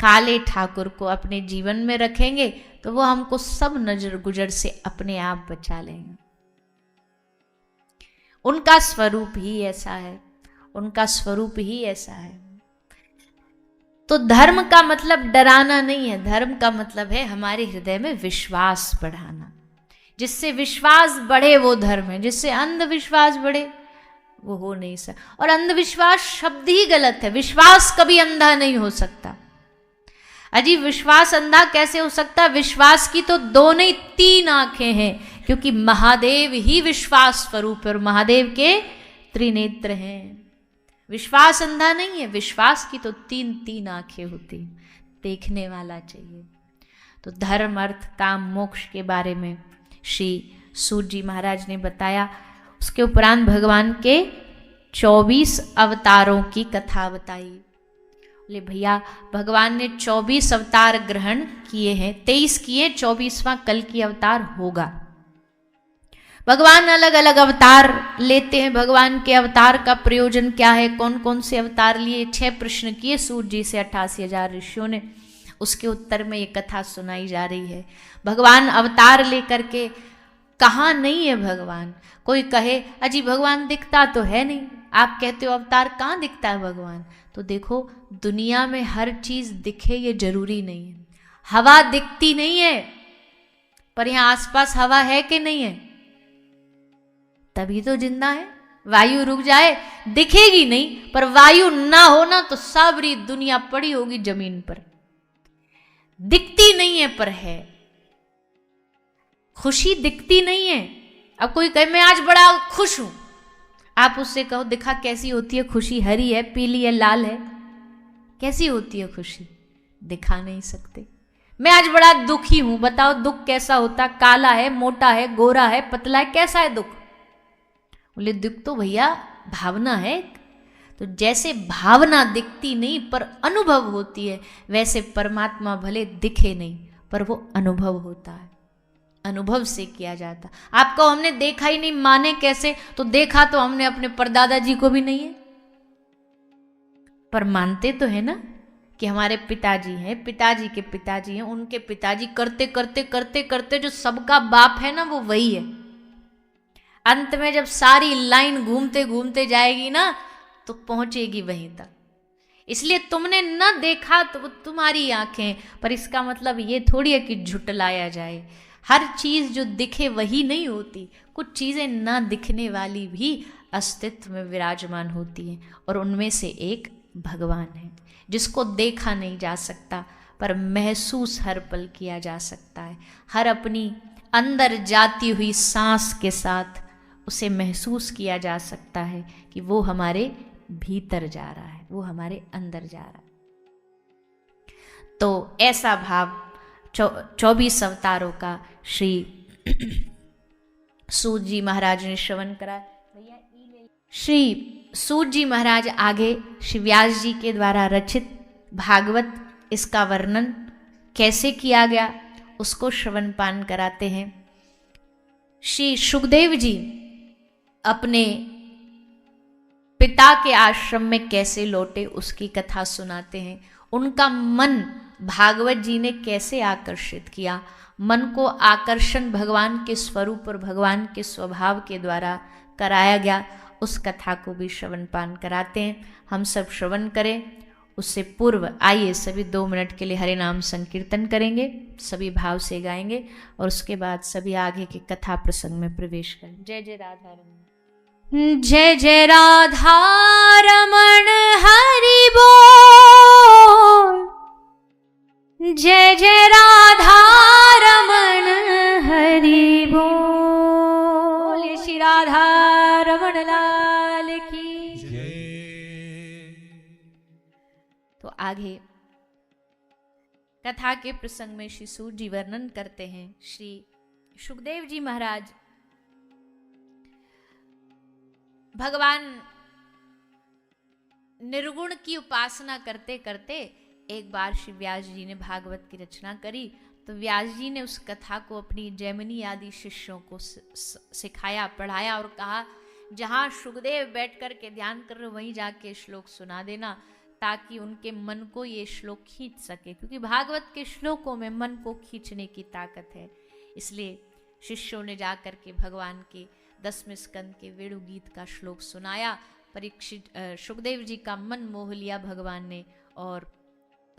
काले ठाकुर को अपने जीवन में रखेंगे तो वो हमको सब नजर गुजर से अपने आप बचा लेंगे। उनका स्वरूप ही ऐसा है, उनका स्वरूप ही ऐसा है। तो धर्म का मतलब डराना नहीं है, धर्म का मतलब है हमारे हृदय में विश्वास बढ़ाना। जिससे विश्वास बढ़े वो धर्म है, जिससे अंधविश्वास बढ़े वो हो नहीं सकता। और अंधविश्वास शब्द ही गलत है, विश्वास कभी अंधा नहीं हो सकता। अजी विश्वास अंधा कैसे हो सकता है? विश्वास की तो दो नहीं तीन आंखें हैं, क्योंकि महादेव ही विश्वास स्वरूप है और महादेव के त्रिनेत्र हैं। विश्वास अंधा नहीं है, विश्वास की तो तीन तीन आंखें होती, देखने वाला चाहिए। तो धर्म अर्थ काम मोक्ष के बारे में श्री सूत जी महाराज ने बताया। उसके उपरांत भगवान के 24 अवतारों की कथा बताई। बोले भैया भगवान ने 24 अवतार ग्रहण किए हैं, 23 किए, 24वां कल की अवतार होगा। भगवान अलग अलग अवतार लेते हैं। भगवान के अवतार का प्रयोजन क्या है, कौन कौन से अवतार लिए? 6 प्रश्न किए सूत जी से 88,000 ऋषियों ने। उसके उत्तर में ये कथा सुनाई जा रही है। भगवान अवतार लेकर के कहाँ नहीं है भगवान। कोई कहे अजी भगवान दिखता तो है नहीं, आप कहते हो अवतार, कहाँ दिखता है भगवान? तो देखो दुनिया में हर चीज दिखे ये जरूरी नहीं है। हवा दिखती नहीं है, पर यहाँ आसपास हवा है कि नहीं है? तभी तो जिंदा है। वायु रुक जाए दिखेगी नहीं, पर वायु ना होना तो सारी दुनिया पड़ी होगी जमीन पर। दिखती नहीं है पर है। खुशी दिखती नहीं है। अब कोई कहे मैं आज बड़ा खुश हूं, आप उससे कहो दिखा कैसी होती है खुशी, हरी है, पीली है, लाल है, कैसी होती है खुशी? दिखा नहीं सकते। मैं आज बड़ा दुखी हूं, बताओ दुख कैसा होता? काला है, मोटा है, गोरा है, पतला है, कैसा है दुख? बोले दुख तो भैया भावना है। तो जैसे भावना दिखती नहीं पर अनुभव होती है, वैसे परमात्मा भले दिखे नहीं पर वो अनुभव होता है, अनुभव से किया जाता। आपको हमने देखा ही नहीं, माने कैसे? तो देखा तो हमने अपने परदादा जी को भी नहीं है, पर मानते तो है ना कि हमारे पिताजी हैं, पिताजी के पिताजी हैं, उनके पिताजी, करते करते करते करते जो सबका बाप है ना वो वही है। अंत में जब सारी लाइन घूमते घूमते जाएगी ना तो पहुंचेगी वहीं तक। इसलिए तुमने न देखा तो वो तुम्हारी आंखें, पर इसका मतलब ये थोड़ी है कि झुटलाया जाए। हर चीज जो दिखे वही नहीं होती, कुछ चीजें ना दिखने वाली भी अस्तित्व में विराजमान होती हैं, और उनमें से एक भगवान है जिसको देखा नहीं जा सकता पर महसूस हर पल किया जा सकता है। हर अपनी अंदर जाती हुई सांस के साथ उसे महसूस किया जा सकता है कि वो हमारे भीतर जा रहा है, वो हमारे अंदर जा रहा है। तो ऐसा भाव 24 अवतारों का श्री सूत जी महाराज ने श्रवण करा। श्री सूत जी महाराज आगे श्री व्यास जी के द्वारा रचित भागवत, इसका वर्णन कैसे किया गया उसको श्रवण पान कराते हैं। श्री सुखदेव जी अपने पिता के आश्रम में कैसे लौटे उसकी कथा सुनाते हैं। उनका मन भागवत जी ने कैसे आकर्षित किया, मन को आकर्षण भगवान के स्वरूप और भगवान के स्वभाव के द्वारा कराया गया, उस कथा को भी श्रवण पान कराते हैं। हम सब श्रवण करें। उससे पूर्व आइए सभी 2 मिनट के लिए हरे नाम संकीर्तन करेंगे, सभी भाव से गाएंगे और उसके बाद सभी आगे के कथा प्रसंग में प्रवेश करें। जय जय राधा रमण, जय जय राधा रमण हरि बोल, जय जय राधा रमण हरि बोल, श्री राधा रमण लाल की जय। तो आगे कथा के प्रसंग में श्री सूत जी वर्णन करते हैं। श्री सुखदेव जी महाराज भगवान निर्गुण की उपासना करते करते एक बार श्री व्यास जी ने भागवत की रचना करी, तो व्यास जी ने उस कथा को अपनी जैमिनी आदि शिष्यों को सिखाया, पढ़ाया और कहा जहाँ सुखदेव बैठ कर के ध्यान कर रहे वहीं जाके श्लोक सुना देना, ताकि उनके मन को ये श्लोक खींच सके, क्योंकि भागवत के श्लोकों में मन को खींचने की ताकत है। इसलिए शिष्यों ने जाकर के भगवान के 10वें स्कंद के वेणु गीत का श्लोक सुनाया। परीक्षित सुखदेव जी का मन मोह लिया भगवान ने, और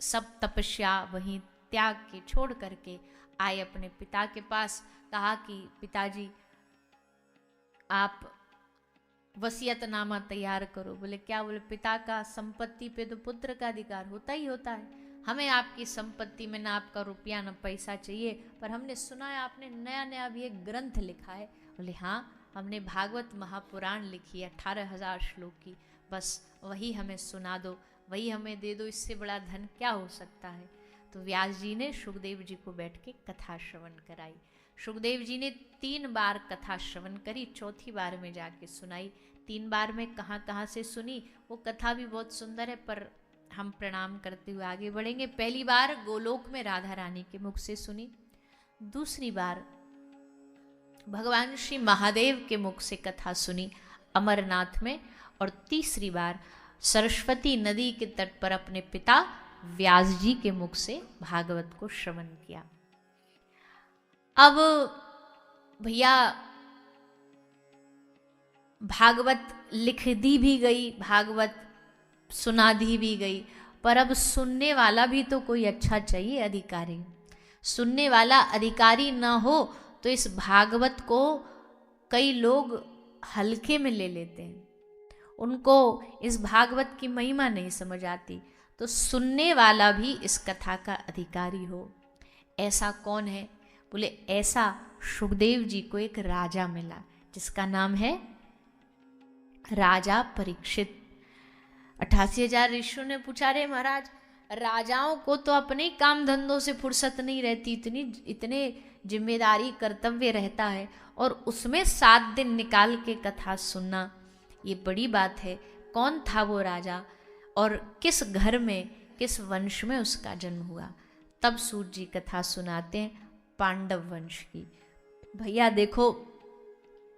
सब तपस्या वहीं त्याग के छोड़ करके आए अपने पिता के पास। कहा कि पिताजी आप वसीयतनामा तैयार करो। बोले क्या? बोले पिता का संपत्ति पे तो पुत्र का अधिकार होता ही होता है, हमें आपकी संपत्ति में ना आपका रुपया ना पैसा चाहिए, पर हमने सुना है आपने नया नया भी एक ग्रंथ लिखा है। बोले हाँ, हमने भागवत महापुराण लिखी है 18,000 श्लोक की, बस वही हमें सुना दो, वही हमें दे दो, इससे बड़ा धन क्या हो सकता है। तो व्यास जी ने सुखदेव जी को बैठ के कथा श्रवण कराई। सुखदेव जी ने 3 बार कथा श्रवण करी, चौथी बार में जाके सुनाई। 3 बार में कहाँ कहाँ से सुनी वो कथा भी बहुत सुंदर है, पर हम प्रणाम करते हुए आगे बढ़ेंगे। पहली बार गोलोक में राधा रानी के मुख से सुनी, दूसरी बार भगवान श्री महादेव के मुख से कथा सुनी अमरनाथ में, और तीसरी बार सरस्वती नदी के तट पर अपने पिता व्यास जी के मुख से भागवत को श्रवण किया। अब भैया भागवत लिख दी भी गई, भागवत सुना दी भी गई, पर अब सुनने वाला भी तो कोई अच्छा चाहिए, अधिकारी। सुनने वाला अधिकारी ना हो तो इस भागवत को कई लोग हल्के में ले लेते हैं, उनको इस भागवत की महिमा नहीं समझ आती। तो सुनने वाला भी इस कथा का अधिकारी हो। ऐसा कौन है? बोले ऐसा सुखदेव जी को एक राजा मिला, जिसका नाम है राजा परीक्षित। 88,000 ऋषियों ने पूछा, रे महाराज, राजाओं को तो अपने ही काम धंधों से फुर्सत नहीं रहती, इतने जिम्मेदारी कर्तव्य रहता है, और उसमें 7 दिन निकाल के कथा सुनना ये बड़ी बात है। कौन था वो राजा और किस घर में, किस वंश में उसका जन्म हुआ? तब सूत जी कथा सुनाते हैं पांडव वंश की। भैया देखो,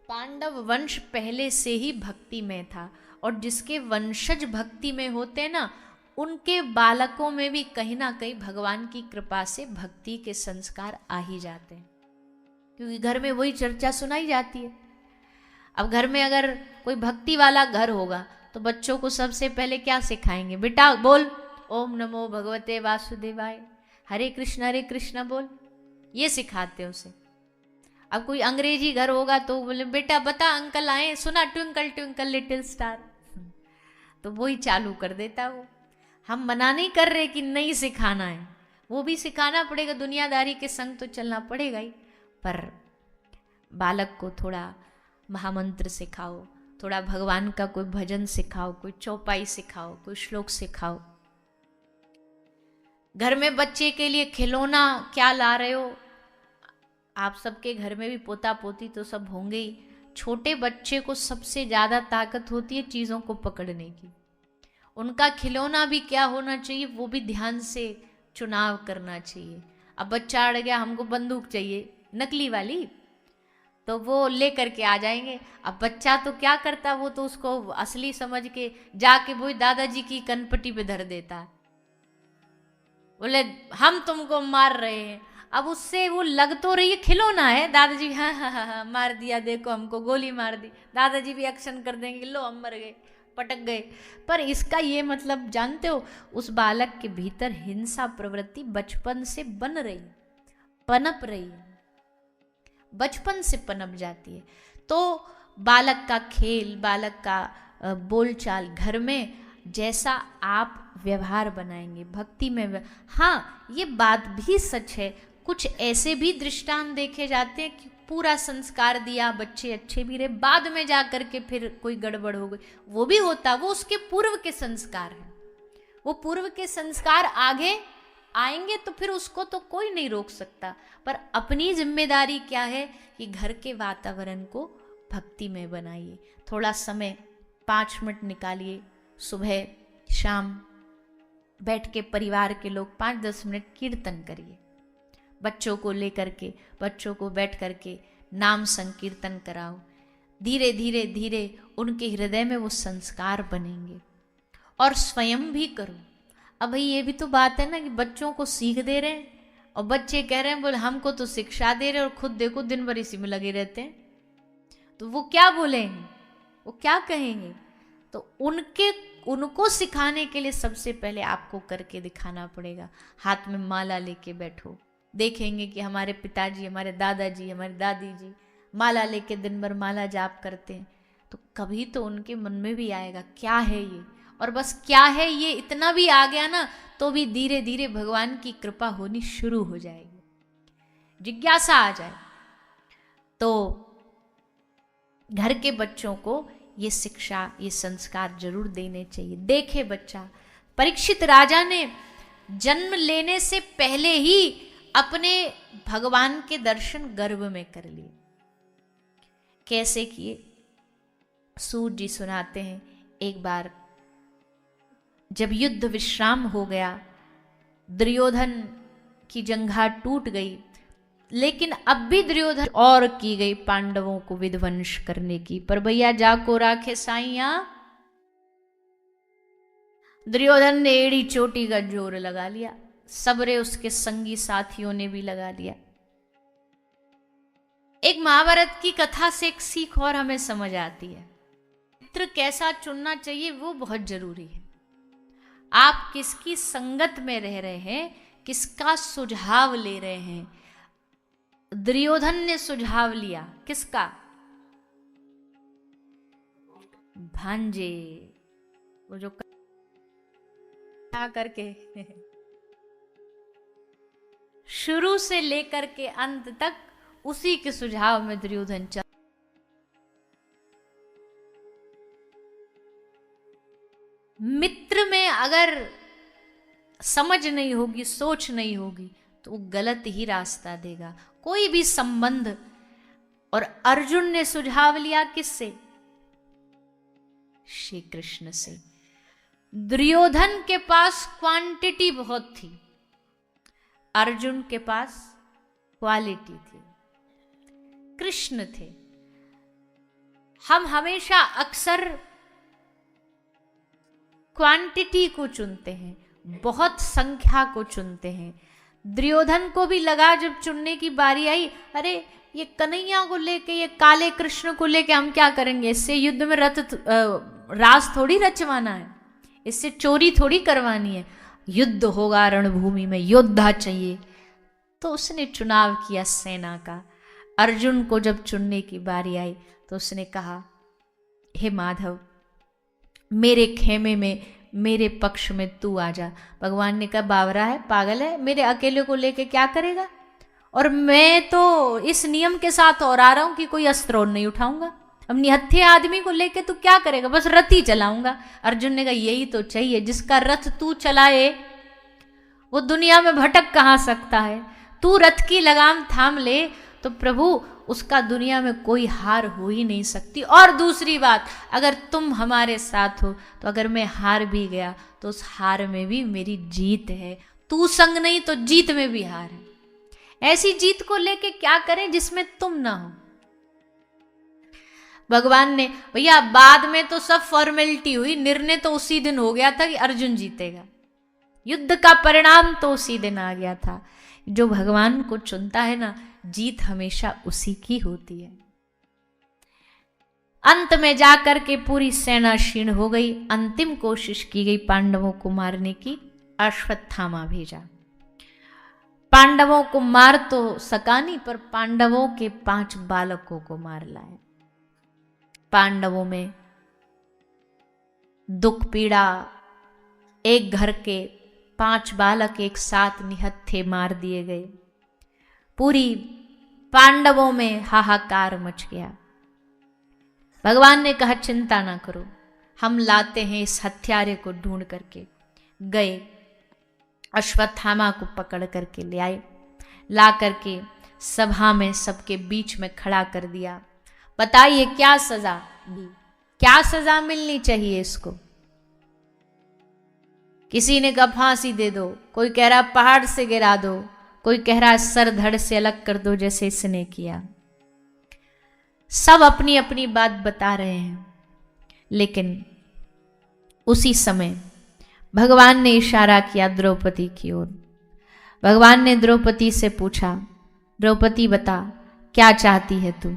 पांडव वंश पहले से ही भक्ति में था, और जिसके वंशज भक्ति में होते हैं ना, उनके बालकों में भी कहीं ना कहीं भगवान की कृपा से भक्ति के संस्कार आ ही जाते हैं, क्योंकि घर में वही चर्चा सुनाई जाती है। अब घर में अगर कोई भक्ति वाला घर होगा तो बच्चों को सबसे पहले क्या सिखाएंगे? बेटा बोल ओम नमो भगवते वासुदेवाय, हरे कृष्णा बोल, ये सिखाते हैं उसे। अब कोई अंग्रेजी घर होगा तो बोले बेटा बता अंकल आए, सुना ट्विंकल ट्विंकल लिटिल स्टार, तो वही चालू कर देता वो। हम मना नहीं कर रहे कि नहीं सिखाना है, वो भी सिखाना पड़ेगा, दुनियादारी के संग तो चलना पड़ेगा ही, पर बालक को थोड़ा महामंत्र सिखाओ, थोड़ा भगवान का कोई भजन सिखाओ, कोई चौपाई सिखाओ, कोई श्लोक सिखाओ। घर में बच्चे के लिए खिलौना क्या ला रहे हो? आप सबके घर में भी पोता पोती तो सब होंगे ही। छोटे बच्चे को सबसे ज़्यादा ताकत होती है चीज़ों को पकड़ने की। उनका खिलौना भी क्या होना चाहिए वो भी ध्यान से चुनाव करना चाहिए। अब बच्चा अड़ गया, हमको बंदूक चाहिए नकली वाली, तो वो ले करके आ जाएंगे। अब बच्चा तो क्या करता, वो तो उसको असली समझ के जाके वही दादाजी की कनपट्टी पे धर देता है, बोले हम तुमको मार रहे हैं। अब उससे वो लग तो रही है खिलौना है, दादाजी हाँ हाँ हाँ हाँ मार दिया, देखो हमको गोली मार दी, दादाजी भी एक्शन कर देंगे, लो हम मर गए, पटक गए। पर इसका ये मतलब जानते हो, उस बालक के भीतर हिंसा प्रवृत्ति बचपन से बन रही, पनप रही है, बचपन से पनप जाती है। तो बालक का खेल, बालक का बोलचाल घर में जैसा आप व्यवहार बनाएंगे भक्ति में। हाँ, ये बात भी सच है, कुछ ऐसे भी दृष्टांत देखे जाते हैं कि पूरा संस्कार दिया, बच्चे अच्छे भी रहे, बाद में जा कर के फिर कोई गड़बड़ हो गई, वो भी होता, वो उसके पूर्व के संस्कार हैं। वो पूर्व के संस्कार आगे आएंगे तो फिर उसको तो कोई नहीं रोक सकता। पर अपनी जिम्मेदारी क्या है कि घर के वातावरण को भक्ति में बनाइए। थोड़ा समय 5 मिनट निकालिए, सुबह शाम बैठ के परिवार के लोग 5-10 मिनट कीर्तन करिए। बच्चों को लेकर के, बच्चों को बैठ करके नाम संकीर्तन कराओ। धीरे धीरे धीरे उनके हृदय में वो संस्कार बनेंगे। और स्वयं भी करो। अब भाई ये भी तो बात है ना कि बच्चों को सीख दे रहे हैं और बच्चे कह रहे हैं बोले हमको तो शिक्षा दे रहे हैं और खुद देखो दिन भर इसी में लगे रहते हैं, तो वो क्या बोलेंगे, वो क्या कहेंगे। तो उनको सिखाने के लिए सबसे पहले आपको करके दिखाना पड़ेगा। हाथ में माला लेके बैठो, देखेंगे कि हमारे पिताजी, हमारे दादाजी, हमारी दादी जी माला लेके दिन भर माला जाप करते हैं, तो कभी तो उनके मन में भी आएगा क्या है ये। और बस क्या है ये इतना भी आ गया ना तो भी धीरे धीरे भगवान की कृपा होनी शुरू हो जाएगी, जिज्ञासा आ जाए। तो घर के बच्चों को ये शिक्षा, ये संस्कार जरूर देने चाहिए। देखे बच्चा, परीक्षित राजा ने जन्म लेने से पहले ही अपने भगवान के दर्शन गर्भ में कर लिए। कैसे किए, सूत जी सुनाते हैं। एक बार जब युद्ध विश्राम हो गया, दुर्योधन की जंघा टूट गई, लेकिन अब भी दुर्योधन और की गई पांडवों को विध्वंस करने की। पर भैया जाको राखे साइया, दुर्योधन ने एड़ी चोटी का जोर लगा लिया, सबरे उसके संगी साथियों ने भी लगा लिया। एक महाभारत की कथा से एक सीख और हमें समझ आती है, मित्र कैसा चुनना चाहिए वो बहुत जरूरी है। आप किसकी संगत में रह रहे हैं, किसका सुझाव ले रहे हैं। दुर्योधन ने सुझाव लिया किसका, भांजे, वो जो क्या करके शुरू से लेकर के अंत तक उसी के सुझाव में दुर्योधन चल। मित्र में अगर समझ नहीं होगी, सोच नहीं होगी, तो वो गलत ही रास्ता देगा। कोई भी संबंध, और अर्जुन ने सुझाव लिया किससे, श्री कृष्ण से। दुर्योधन के पास क्वांटिटी बहुत थी, अर्जुन के पास क्वालिटी थी, कृष्ण थे। हम हमेशा अक्सर क्वांटिटी को चुनते हैं, बहुत संख्या को चुनते हैं। दुर्योधन को भी लगा जब चुनने की बारी आई, अरे ये कन्हैया को लेके, ये काले कृष्ण को लेके हम क्या करेंगे, इससे युद्ध में रास थोड़ी रचवाना है, इससे चोरी थोड़ी करवानी है, युद्ध होगा रणभूमि में, योद्धा चाहिए। तो उसने चुनाव किया सेना का। अर्जुन को जब चुनने की बारी आई तो उसने कहा, हे माधव, मेरे खेमे में, मेरे पक्ष में तू आ जा। भगवान ने कहा, बावरा है, पागल है, मेरे अकेले को लेके क्या करेगा, और मैं तो इस नियम के साथ और आ रहा हूं कि कोई अस्त्र और नहीं उठाऊंगा, अब निहत्थे आदमी को लेके तू क्या करेगा, बस रथ ही चलाऊंगा। अर्जुन ने कहा, यही तो चाहिए, जिसका रथ तू चलाए वो दुनिया में भटक कहां सकता है। तू रथ की लगाम थाम ले तो प्रभु उसका दुनिया में कोई हार हो ही नहीं सकती। और दूसरी बात, अगर तुम हमारे साथ हो तो अगर मैं हार भी गया तो उस हार में भी मेरी जीत है। तू संग नहीं तो जीत में भी हार है। ऐसी जीत को लेके क्या करें जिसमें तुम ना हो। भगवान ने, भैया बाद में तो सब फॉर्मेलिटी हुई, निर्णय तो उसी दिन हो गया था कि अर्जुन जीतेगा, युद्ध का परिणाम तो उसी दिन आ गया था। जो भगवान को चुनता है ना, जीत हमेशा उसी की होती है। अंत में जाकर के पूरी सेना क्षीण हो गई। अंतिम कोशिश की गई पांडवों को मारने की। अश्वत्थामा भेजा, पांडवों को मार तो सका नहीं, पर पांडवों के 5 बालकों को मार लाए। पांडवों में दुख पीड़ा, एक घर के 5 बालक एक साथ निहत्थे मार दिए गए। पूरी पांडवों में हाहाकार मच गया। भगवान ने कहा, चिंता ना करो, हम लाते हैं इस हत्यारे को ढूंढ करके। गए, अश्वत्थामा को पकड़ करके ले आए, ला करके सभा में सबके बीच में खड़ा कर दिया। बताइए क्या सजा दी, क्या सजा मिलनी चाहिए इसको। किसी ने कहा फांसी दे दो, कोई कह रहा पहाड़ से गिरा दो, कोई कह रहा सर धड़ से अलग कर दो जैसे इसने किया। सब अपनी अपनी बात बता रहे हैं, लेकिन उसी समय भगवान ने इशारा किया द्रौपदी की ओर। भगवान ने द्रौपदी से पूछा, द्रौपदी बता क्या चाहती है तू?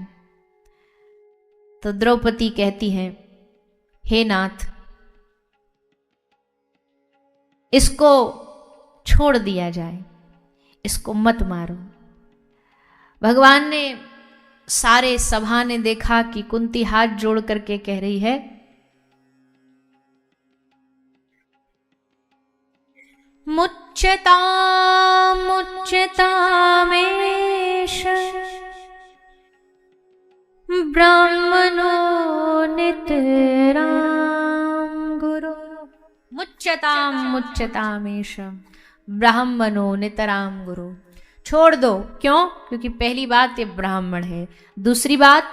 तो द्रौपदी कहती है, हे नाथ, इसको छोड़ दिया जाए, इसको मत मारो। भगवान ने, सारे सभा ने देखा कि कुंती हाथ जोड़ करके कह रही है, मुच्यताम् मुच्यतामेष ब्राह्मणो नितराम् गुरु। मुच्यताम् मुच्यतामेष ब्राह्मणो नितराम् गुरु। छोड़ दो। क्यों? क्योंकि पहली बात ये ब्राह्मण है, दूसरी बात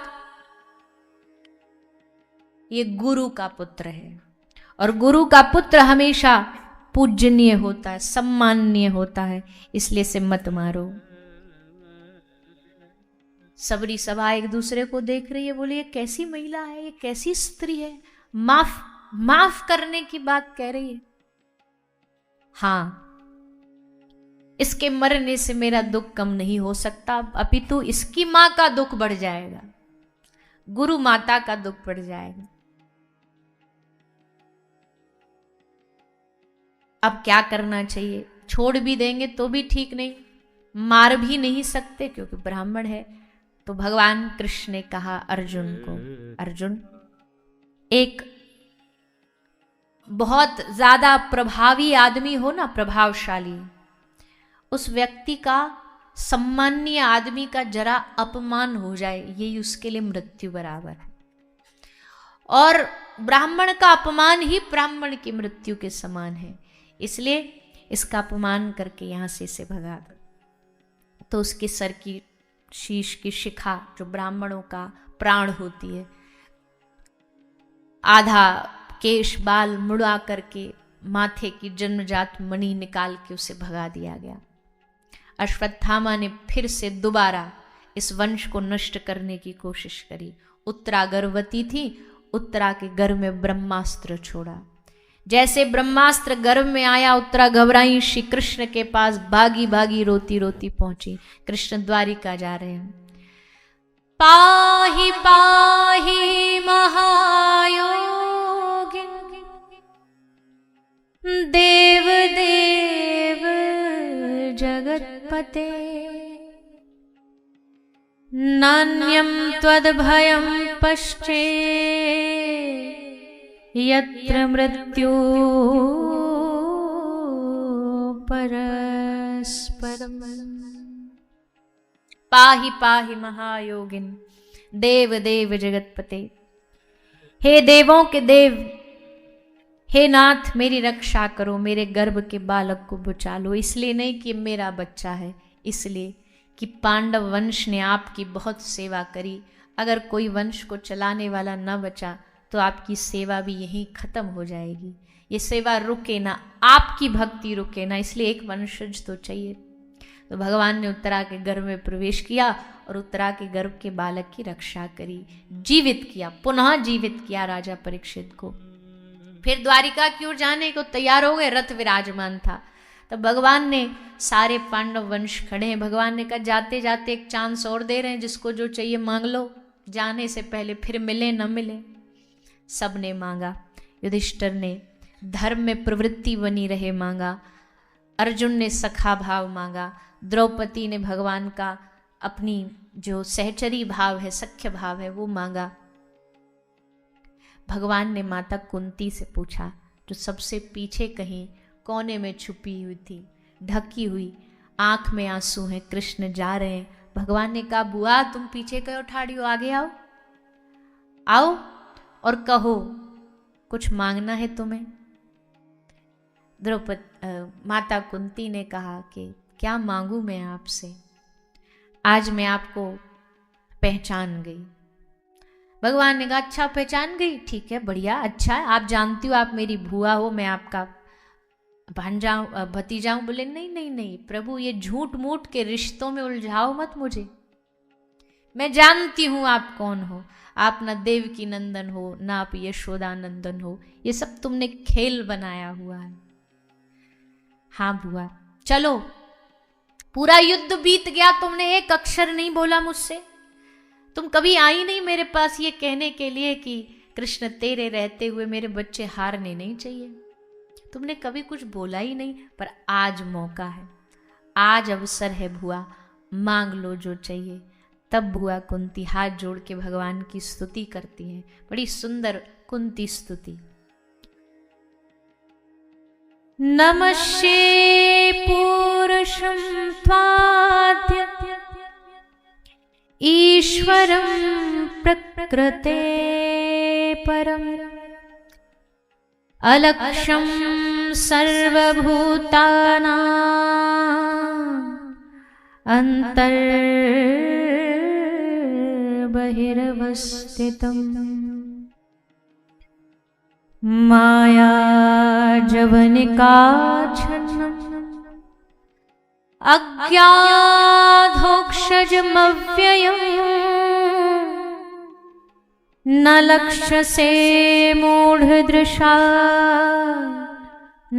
ये गुरु का पुत्र है, और गुरु का पुत्र हमेशा पूजनीय होता है, सम्माननीय होता है, इसलिए से मत मारो। सबरी सभा एक दूसरे को देख रही है, बोले ये कैसी महिला है, ये कैसी स्त्री है, माफ करने की बात कह रही है। हाँ, इसके मरने से मेरा दुख कम नहीं हो सकता, अपितु इसकी मां का दुख बढ़ जाएगा, गुरु माता का दुख बढ़ जाएगा। अब क्या करना चाहिए? छोड़ भी देंगे तो भी ठीक नहीं, मार भी नहीं सकते क्योंकि ब्राह्मण है। तो भगवान कृष्ण ने कहा अर्जुन को, अर्जुन, एक बहुत ज्यादा प्रभावी आदमी हो ना, प्रभावशाली, उस व्यक्ति का, सम्माननीय आदमी का जरा अपमान हो जाए, यही उसके लिए मृत्यु बराबर है। और ब्राह्मण का अपमान ही ब्राह्मण की मृत्यु के समान है, इसलिए इसका अपमान करके यहां से इसे भगा दो। तो उसके सर की, शीश की शिखा, जो ब्राह्मणों का प्राण होती है, आधा केश बाल मुड़ा करके माथे की जन्मजात मणि निकाल के उसे भगा दिया गया। अश्वत्थामा ने फिर से दोबारा इस वंश को नष्ट करने की कोशिश करी। उत्तरा गर्भवती थी, उत्तरा के गर्भ में ब्रह्मास्त्र छोड़ा। जैसे ब्रह्मास्त्र गर्भ में आया, उत्तरा घबराई, श्री कृष्ण के पास भागी भागी रोती रोती पहुंची। कृष्ण द्वारिका जा रहे हैं। पाहि पाहि महायोगिन देव देव जगत्पते, नान्यं त्वद्भयं पश्चे यत्र मृत्यु परस्परम्। पाहि पाहि महायोगिन देव देव जगतपते, हे देवों के देव, हे नाथ मेरी रक्षा करो, मेरे गर्भ के बालक को बचा लो। इसलिए नहीं कि मेरा बच्चा है, इसलिए कि पांडव वंश ने आपकी बहुत सेवा करी। अगर कोई वंश को चलाने वाला न बचा तो आपकी सेवा भी यहीं खत्म हो जाएगी। ये सेवा रुके ना, आपकी भक्ति रुके ना, इसलिए एक वंशज तो चाहिए। तो भगवान ने उत्तरा के गर्भ में प्रवेश किया और उत्तरा के गर्भ के बालक की रक्षा करी, जीवित किया, पुनः जीवित किया राजा परीक्षित को। फिर द्वारिका की ओर जाने को तैयार हो गए, रथ विराजमान था। तब भगवान ने, सारे पांडव वंश खड़े हैं, भगवान ने कहा जाते जाते एक चांस और दे रहे हैं, जिसको जो चाहिए मांग लो, जाने से पहले फिर मिले न मिले। सब ने मांगा। युधिष्ठिर ने धर्म में प्रवृत्ति बनी रहे मांगा, अर्जुन ने सखा भाव मांगा, द्रौपदी ने भगवान का अपनी जो सहचरी भाव है, सख्य भाव है, वो मांगा। भगवान ने माता कुंती से पूछा, जो सबसे पीछे कहीं कोने में छुपी हुई थी, ढकी हुई, आंख में आंसू हैं, कृष्ण जा रहे हैं। भगवान ने कहा, बुआ तुम पीछे क्यों ठाड़ी हो, आगे आओ, आओ और कहो कुछ मांगना है तुम्हें। माता कुंती ने कहा कि क्या मांगू मैं आपसे, आज मैं आपको पहचान गई। भगवान ने कहा अच्छा पहचान गई, ठीक है, बढ़िया, अच्छा है, आप जानती हो आप मेरी बुआ हो, मैं आपका भांजा भतीजा हूं। बोले नहीं नहीं नहीं प्रभु, ये झूठ मूठ के रिश्तों में उलझाओ मत मुझे, मैं जानती हूं आप कौन हो, आप ना देवकी नंदन हो ना आप यशोदा नंदन हो, ये सब तुमने खेल बनाया हुआ है। हाँ बुआ चलो, पूरा युद्ध बीत गया, तुमने एक अक्षर नहीं बोला मुझसे, तुम कभी आई नहीं मेरे पास ये कहने के लिए कि कृष्ण तेरे रहते हुए मेरे बच्चे हारने नहीं चाहिए, तुमने कभी कुछ बोला ही नहीं। पर आज मौका है, आज अवसर है बुआ, मांग लो जो चाहिए। तब बुआ कुंती हाथ जोड़ के भगवान की स्तुति करती हैं, बड़ी सुंदर कुंती स्तुति। नमस्ये पूरुषं त्वाद्य ईश्वरं प्रकृते परम् अलक्ष्यं सर्वभूतानां अन्तर्बहिरवस्थितम् मायाजवनिकाच्छन्नम् अज्ञाधोक्षजमव्ययम् न लक्ष्यसे मूढदृशा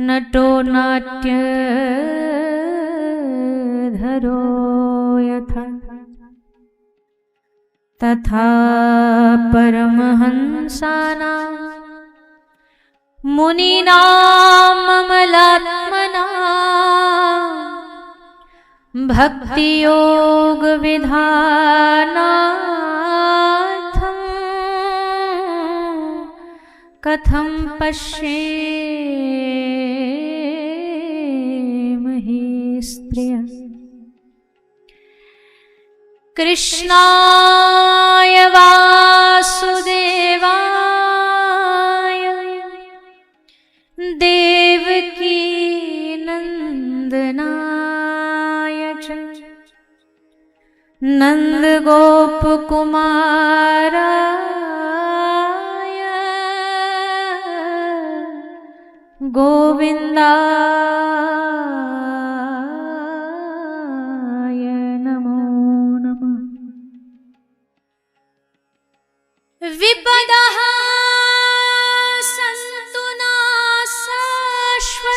नटो नाट्यधरो यथा तथा परमहंसानां मुनीनां अमलात्मनां भक्तियोगविधानार्थं कथं पश्येमहि स्त्रियः। कृष्णाय वासुदेवाय देवकी नंदनाय च नंदगोपकुमाराय गोविन्दाय नमो नमः। विपदः सन्तु न शाश्वत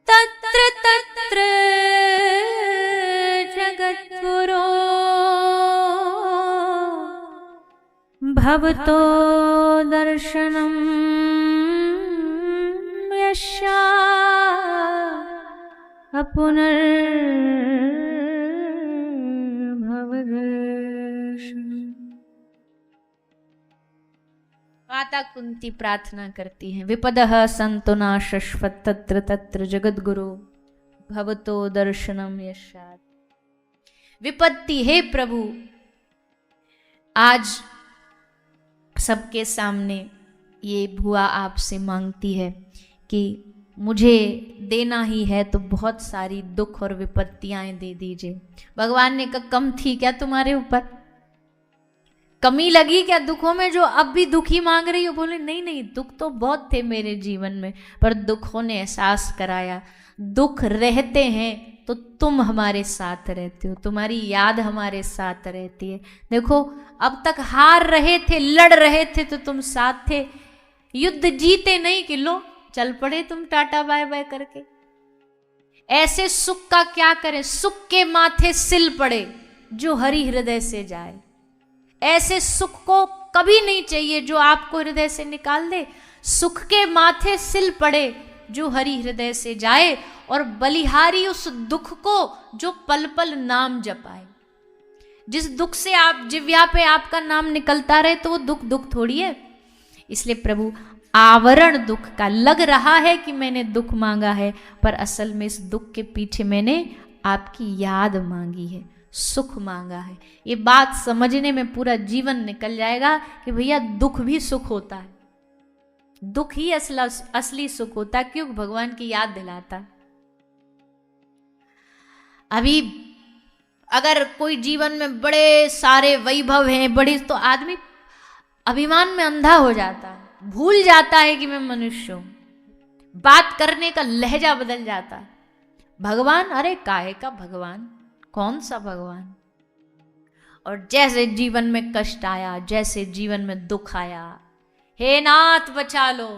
तत्र तत्र जगद्गुरो भवतो दर्शनं यस्या पुनर्भवदर्शनम्। माता कुंती प्रार्थना करती हैं, विपदः सन्तु न शाश्वत तत्र तत्र जगद्गुरो भवतो दर्शनम यस्यात्। विपत्ति हे प्रभु, आज सबके सामने ये भुआ आपसे मांगती है कि मुझे देना ही है तो बहुत सारी दुख और विपत्तियां दे दीजिए। भगवान ने कहा कम थी क्या तुम्हारे ऊपर, कमी लगी क्या दुखों में जो अब भी दुखी मांग रही हो? बोले नहीं नहीं, दुख तो बहुत थे मेरे जीवन में, पर दुखों ने एहसास कराया दुख रहते हैं तो तुम हमारे साथ रहते हो, तुम्हारी याद हमारे साथ रहती है। देखो अब तक हार रहे थे, लड़ रहे थे तो तुम साथ थे, युद्ध जीते नहीं कि लो चल पड़े तुम टाटा बाय बाय करके। ऐसे सुख का क्या करें, सुख के माथे सिल पड़े जो हरि हृदय से जाए। ऐसे सुख को कभी नहीं चाहिए जो आपको हृदय से निकाल दे। सुख के माथे सिल पड़े जो हरि हृदय से जाए, और बलिहारी उस दुख को जो पल पल नाम जपाए। जिस दुख से आप जिव्या पे आपका नाम निकलता रहे तो वो दुख दुख थोड़ी है। इसलिए प्रभु आवरण दुख का लग रहा है कि मैंने दुख मांगा है, पर असल में इस दुख के पीछे मैंने आपकी याद मांगी है, सुख मांगा है। ये बात समझने में पूरा जीवन निकल जाएगा कि भैया दुख भी सुख होता है, दुख ही असली सुख होता है। क्यों? भगवान की याद दिलाता। अभी अगर कोई जीवन में बड़े सारे वैभव हैं, बड़े, तो आदमी अभिमान में अंधा हो जाता है, भूल जाता है कि मैं मनुष्य हूं, बात करने का लहजा बदल जाता है। भगवान, अरे काहे का भगवान, कौन सा भगवान? और जैसे जीवन में कष्ट आया, जैसे जीवन में दुख आया, हे नाथ बचा लो,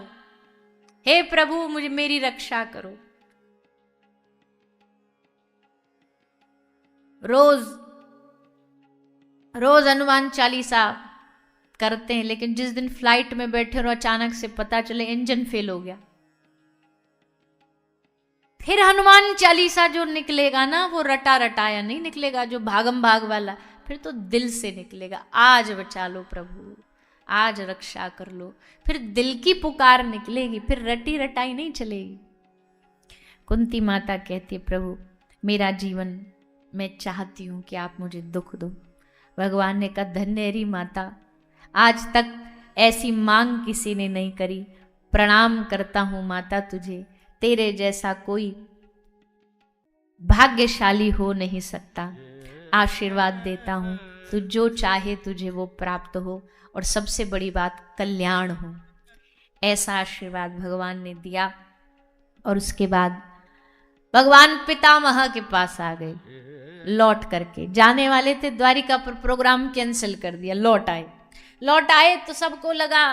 हे प्रभु मुझे मेरी रक्षा करो। रोज रोज हनुमान चालीसा करते हैं, लेकिन जिस दिन फ्लाइट में बैठे और अचानक से पता चले इंजन फेल हो गया, फिर हनुमान चालीसा जो निकलेगा ना, वो रटा रटाया नहीं निकलेगा, जो भागम भाग वाला, फिर तो दिल से निकलेगा, आज बचा लो प्रभु, आज रक्षा कर लो। फिर दिल की पुकार निकलेगी, फिर रटी रटाई नहीं चलेगी। कुंती माता कहती है, प्रभु मेरा जीवन मैं चाहती हूं कि आप मुझे दुख दो। भगवान ने कहा, धन्यरी माता, आज तक ऐसी मांग किसी ने नहीं करी, प्रणाम करता हूं माता तुझे, तेरे जैसा कोई भाग्यशाली हो नहीं सकता। आशीर्वाद देता हूं, तू जो चाहे तुझे वो प्राप्त हो, और सबसे बड़ी बात कल्याण हो। ऐसा आशीर्वाद भगवान ने दिया। और उसके बाद भगवान पितामह के पास आ गए, लौट करके जाने वाले थे द्वारिका पर, प्रोग्राम कैंसिल कर दिया, लौट आए तो सबको लगा,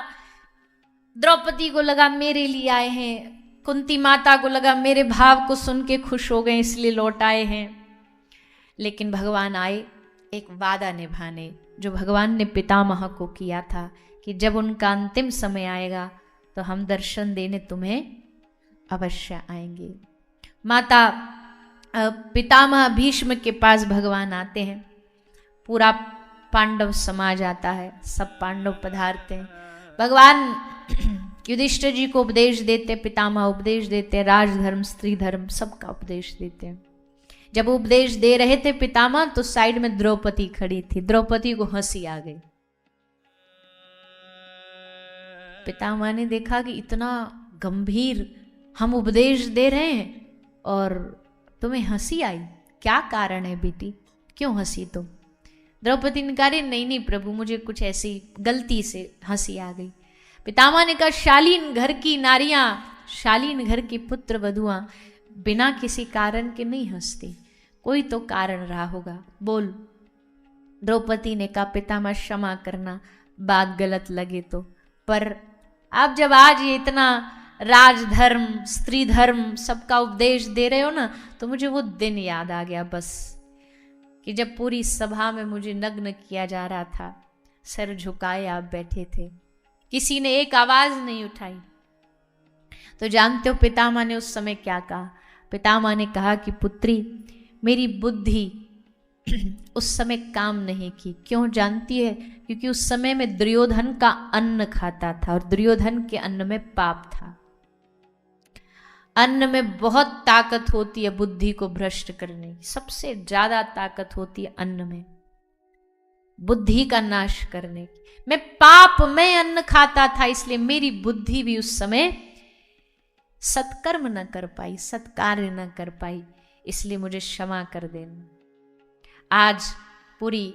द्रौपदी को लगा मेरे लिए आए हैं, कुंती माता को लगा मेरे भाव को सुन के खुश हो गए इसलिए लौट आए हैं। लेकिन भगवान आए एक वादा निभाने, जो भगवान ने पितामह को किया था कि जब उनका अंतिम समय आएगा तो हम दर्शन देने तुम्हें अवश्य आएंगे। माता पितामह भीष्म के पास भगवान आते हैं, पूरा पांडव समाज आता है, सब पांडव पधारते हैं। भगवान युधिष्ठिर जी को उपदेश देते, पितामह उपदेश देते, राजधर्म स्त्री धर्म सबका उपदेश देते हैं। जब उपदेश दे रहे थे पितामह, तो साइड में द्रौपदी खड़ी थी, द्रौपदी को हंसी आ गई। पितामह ने देखा कि इतना गंभीर हम उपदेश दे रहे हैं और तुम्हें हंसी आई, क्या कारण है बेटी, क्यों हंसी तुम? द्रौपदी ने कहा, नहीं प्रभु, मुझे कुछ ऐसी गलती से हंसी आ गई। पितामह ने कहा, शालीन घर की नारियां, शालीन घर की पुत्र वधुआं बिना किसी कारण के नहीं हंसती, कोई तो कारण रहा होगा, बोल। द्रौपदी ने कहा, पितामह क्षमा करना, बात गलत लगे तो, पर आप जब आज ये इतना राजधर्म स्त्री धर्म सबका उपदेश दे रहे हो ना, तो मुझे वो दिन याद आ गया बस, कि जब पूरी सभा में मुझे नग्न किया जा रहा था, सर झुकाए आप बैठे थे, किसी ने एक आवाज नहीं उठाई। तो जानते हो पितामह ने उस समय क्या कहा? पितामह ने कहा कि पुत्री, मेरी बुद्धि उस समय काम नहीं की। क्यों जानती है? क्योंकि उस समय में दुर्योधन का अन्न खाता था, और दुर्योधन के अन्न में पाप था। अन्न में बहुत ताकत होती है बुद्धि को भ्रष्ट करने की, सबसे ज्यादा ताकत होती है अन्न में, बुद्धि का नाश करने की। मैं पाप में अन्न खाता था, इसलिए मेरी बुद्धि भी उस समय सत्कर्म न कर पाई, सत्कार्य न कर पाई, इसलिए मुझे क्षमा कर देना। आज पूरी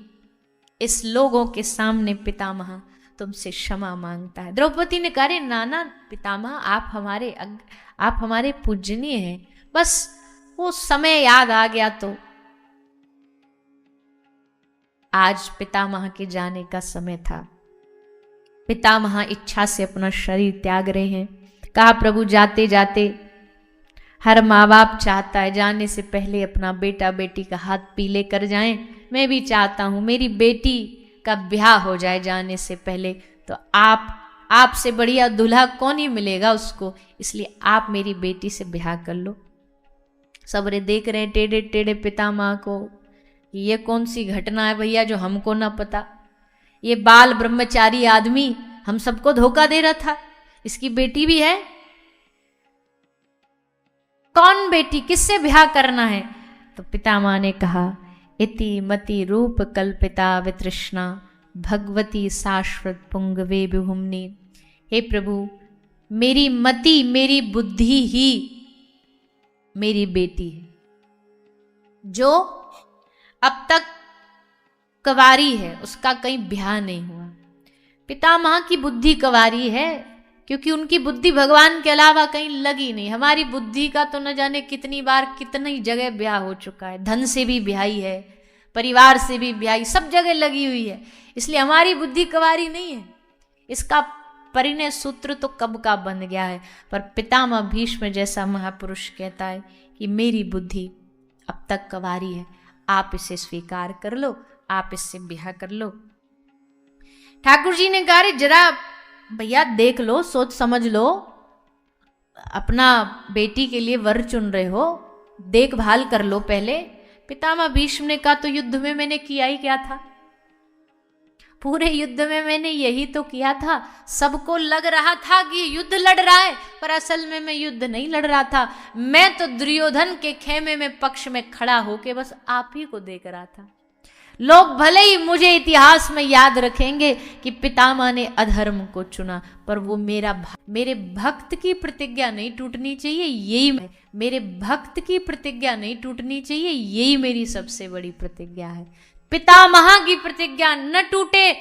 इस लोगों के सामने पितामह तुमसे क्षमा मांगता है। द्रौपदी ने कहा, नाना पितामह, आप हमारे पूजनीय हैं, बस वो समय याद आ गया। तो आज पितामह के जाने का समय था। पितामह इच्छा से अपना शरीर त्याग रहे हैं। कहा, प्रभु जाते जाते हर माँ बाप चाहता है जाने से पहले अपना बेटा बेटी का हाथ पीले कर जाएं। मैं भी चाहता हूँ मेरी बेटी का ब्याह हो जाए जाने से पहले, तो आपसे बढ़िया दूल्हा कौन ही मिलेगा उसको, इसलिए आप मेरी बेटी से ब्याह कर लो। सबरे देख रहे हैं टेढ़े टेढ़े पितामह को, ये कौन सी घटना है भैया जो हमको ना पता। ये बाल ब्रह्मचारी आदमी हम सबको धोखा दे रहा था, इसकी बेटी भी है। कौन बेटी, किससे ब्याह करना है? तो पितामह ने कहा, इति मति रूप कल्पिता वितृष्णा भगवती शाश्वत पुंगवे विभुम्नि। हे प्रभु, मेरी मति मेरी बुद्धि ही मेरी बेटी है, जो अब तक कंवारी है, उसका कहीं ब्याह नहीं हुआ। पितामह की बुद्धि कंवारी है, क्योंकि उनकी बुद्धि भगवान के अलावा कहीं लगी नहीं। हमारी बुद्धि का तो न जाने कितनी बार कितनी जगह ब्याह हो चुका है, धन से भी ब्याही है, परिवार से भी ब्याही, सब जगह लगी हुई है, इसलिए हमारी बुद्धि कवारी नहीं है। इसका परिणय सूत्र तो कब का बन गया है, पर पितामह भीष्म जैसा महापुरुष कहता है कि मेरी बुद्धि अब तक कवारी है, आप इसे स्वीकार कर लो, आप इससे ब्याह कर लो। ठाकुर जी ने कहा जरा भैया देख लो, सोच समझ लो, अपना बेटी के लिए वर चुन रहे हो, देखभाल कर लो पहले। पितामह भीष्म ने कहा तो युद्ध में मैंने किया ही क्या था, पूरे युद्ध में मैंने यही तो किया था। सबको लग रहा था कि युद्ध लड़ रहा है, पर असल में मैं युद्ध नहीं लड़ रहा था, मैं तो दुर्योधन के खेमे में पक्ष में खड़ा होके बस आप ही को देख रहा था। लोग भले ही मुझे इतिहास में याद रखेंगे कि पितामह ने अधर्म को चुना, पर वो मेरे भक्त की प्रतिज्ञा नहीं टूटनी चाहिए, यही मेरे भक्त की प्रतिज्ञा नहीं टूटनी चाहिए, यही मेरी सबसे बड़ी प्रतिज्ञा है। पितामह की प्रतिज्ञा न टूटे,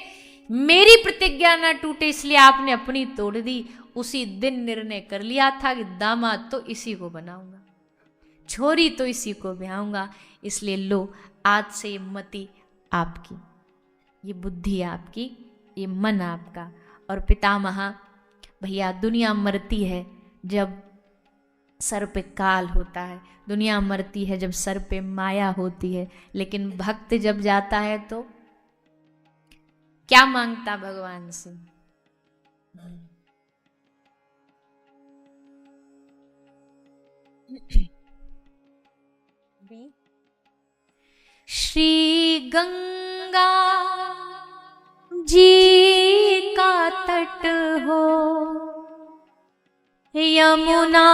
मेरी प्रतिज्ञा न टूटे, इसलिए आपने अपनी तोड़ दी। उसी दिन निर्णय कर लिया था कि दामाद तो इसी को बनाऊंगा, छोरी तो इसी को ब्याहूंगा। इसलिए लो, आज से ये मति आपकी, ये बुद्धि आपकी, ये मन आपका। और पितामह, भैया दुनिया मरती है जब सर पे काल होता है, दुनिया मरती है जब सर पे माया होती है, लेकिन भक्त जब जाता है तो क्या मांगता भगवान से? श्री गंगा जी का तट हो, यमुना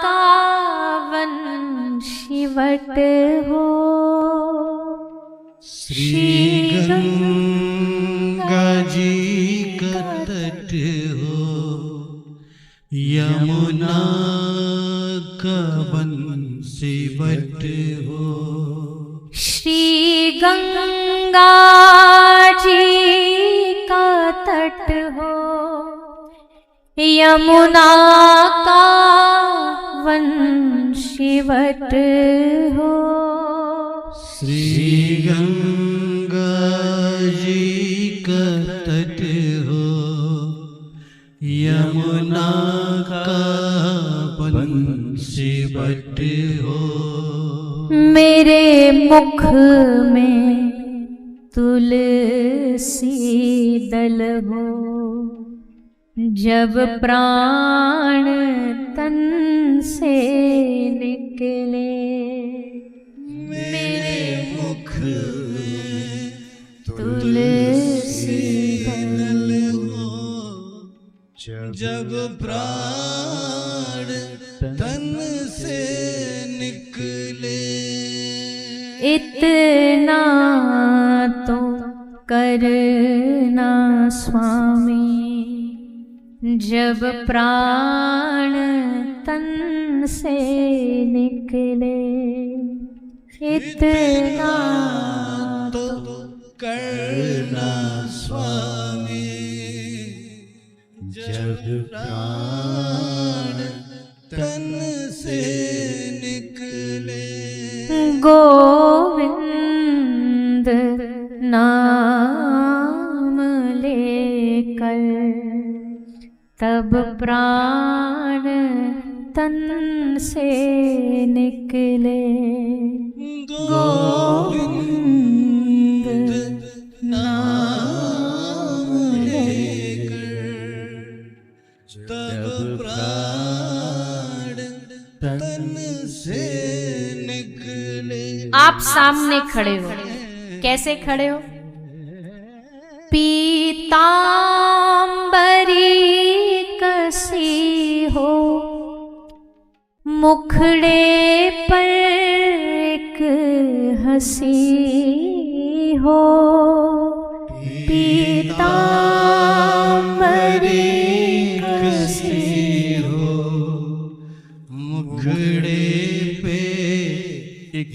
का वंशीवट हो, श्री गंगा जी का तट हो, यमुना का वंशीवट हो। श्री गंगा जी का तट हो, यमुना का वंशीवट हो। श्री गंगा जी का तट हो, यमुना का वंशीवट हो। मेरे मुख में तुलसी दल हो, जब प्राण तन से निकले। मेरे मुख में तुलसी दल हो, जब प्राण तन से निकले। इतना तो करना स्वामी, जब प्राण तन से निकले। इतना तो करना स्वामी, जब प्राण तन से निकले। गोविंद नाम लेकर तब प्राण तन से निकले। गोविंद नाम लेकर तब प्राण तन से निकले। आप सामने खड़े हो, कैसे खड़े हो? पीतांबरी कसी हो, मुखड़े पर एक हंसी हो। पीतांबरी कसी हो, मुखड़े पे एक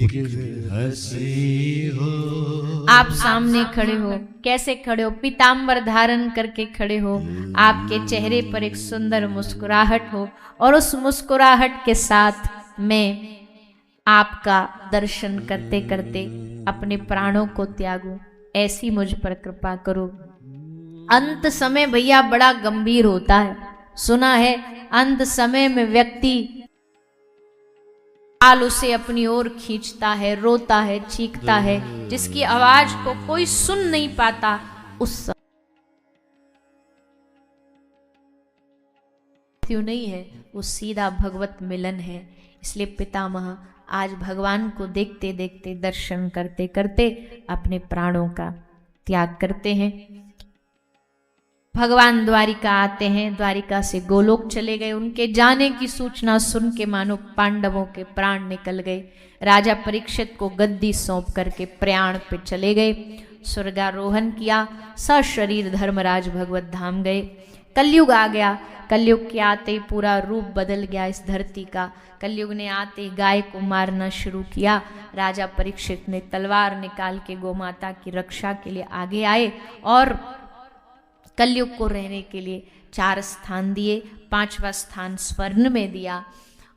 हंसी हो। आप सामने खड़े हो, कैसे खड़े हो? पीतांबर धारण करके खड़े हो, आपके चेहरे पर एक सुंदर मुस्कुराहट हो, और उस मुस्कुराहट के साथ मैं आपका दर्शन करते करते अपने प्राणों को त्यागूं, ऐसी मुझ पर कृपा करो। अंत समय भैया बड़ा गंभीर होता है। सुना है अंत समय में व्यक्ति काल उसे अपनी ओर खींचता है, रोता है, चीखता है, जिसकी आवाज को कोई सुन नहीं पाता। उस समय क्यों नहीं है, वो सीधा भगवत मिलन है। इसलिए पितामह आज भगवान को देखते देखते, दर्शन करते करते अपने प्राणों का त्याग करते हैं। भगवान द्वारिका आते हैं, द्वारिका से गोलोक चले गए। उनके जाने की सूचना सुन के मानो पांडवों के प्राण निकल गए। राजा परीक्षित को गद्दी सौंप करके प्रयाण पे चले गए, स्वर्गारोहण किया, सशरीर धर्मराज भगवत धाम गए। कलयुग आ गया। कलयुग के आते ही पूरा रूप बदल गया इस धरती का। कलयुग ने आते ही गाय को मारना शुरू किया। राजा परीक्षित ने तलवार निकाल के गोमाता की रक्षा के लिए आगे आए और कलयुग को रहने के लिए 4 स्थान दिए। 5वां स्थान स्वर्ण में दिया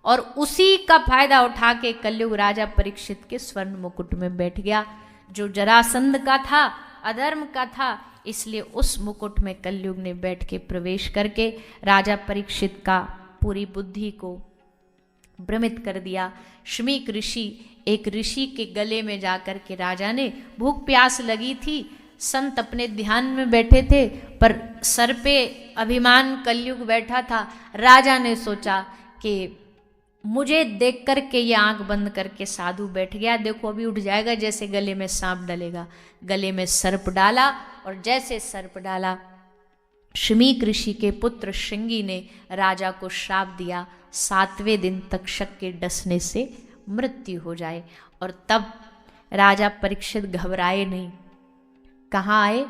और उसी का फायदा उठा के कलयुग राजा परीक्षित के स्वर्ण मुकुट में बैठ गया, जो जरासंध का था, अधर्म का था। इसलिए उस मुकुट में कलयुग ने बैठ के प्रवेश करके राजा परीक्षित का पूरी बुद्धि को भ्रमित कर दिया। शमीक ऋषि, एक ऋषि के गले में जाकर के राजा ने, भूख प्यास लगी थी, संत अपने ध्यान में बैठे थे, पर सर पे अभिमान कलयुग बैठा था। राजा ने सोचा कि मुझे देख करके ये आंख बंद करके साधु बैठ गया, देखो अभी उठ जाएगा, जैसे गले में सांप डलेगा। गले में सर्प डाला और जैसे सर्प डाला, शमीक ऋषि के पुत्र श्रृंगी ने राजा को श्राप दिया, 7वें दिन तक शक के डसने से मृत्यु हो जाए। और तब राजा परीक्षित घबराए नहीं। कहाँ आए?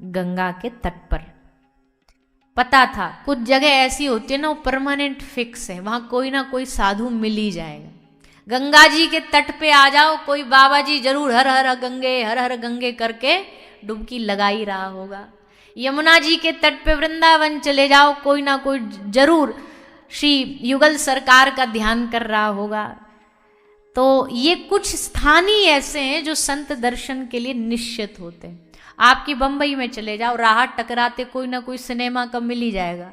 गंगा के तट पर। पता था कुछ जगह ऐसी होती है ना, वो परमानेंट फिक्स है, वहां कोई ना कोई साधु मिल ही जाएगा। गंगा जी के तट पे आ जाओ, कोई बाबा जी जरूर हर हर गंगे करके डुबकी लगा ही रहा होगा। यमुना जी के तट पे वृंदावन चले जाओ, कोई ना कोई जरूर श्री युगल सरकार का ध्यान कर रहा होगा। तो ये कुछ स्थान ही ऐसे हैं जो संत दर्शन के लिए निश्चित होते हैं। आपकी बंबई में चले जाओ, राह टकराते कोई ना कोई सिनेमा का मिल ही जाएगा,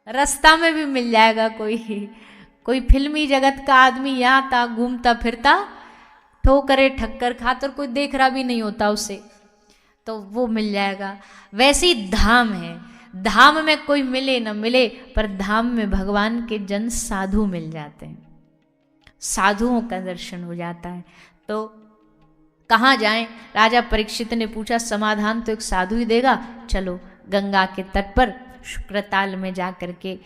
रास्ता में भी मिल जाएगा कोई फिल्मी जगत का आदमी यहाँ था घूमता फिरता, ठोकरे ठक्कर खाता और कोई देख रहा भी नहीं होता उसे, तो वो मिल जाएगा। वैसे ही धाम है, धाम में कोई मिले न मिले, पर धाम में भगवान के जन साधु मिल जाते हैं, साधुओं का दर्शन हो जाता है। तो कहाँ जाएं? राजा परीक्षित ने पूछा, समाधान तो एक साधु ही देगा, चलो गंगा के तट पर शुक्रताल में जाकर के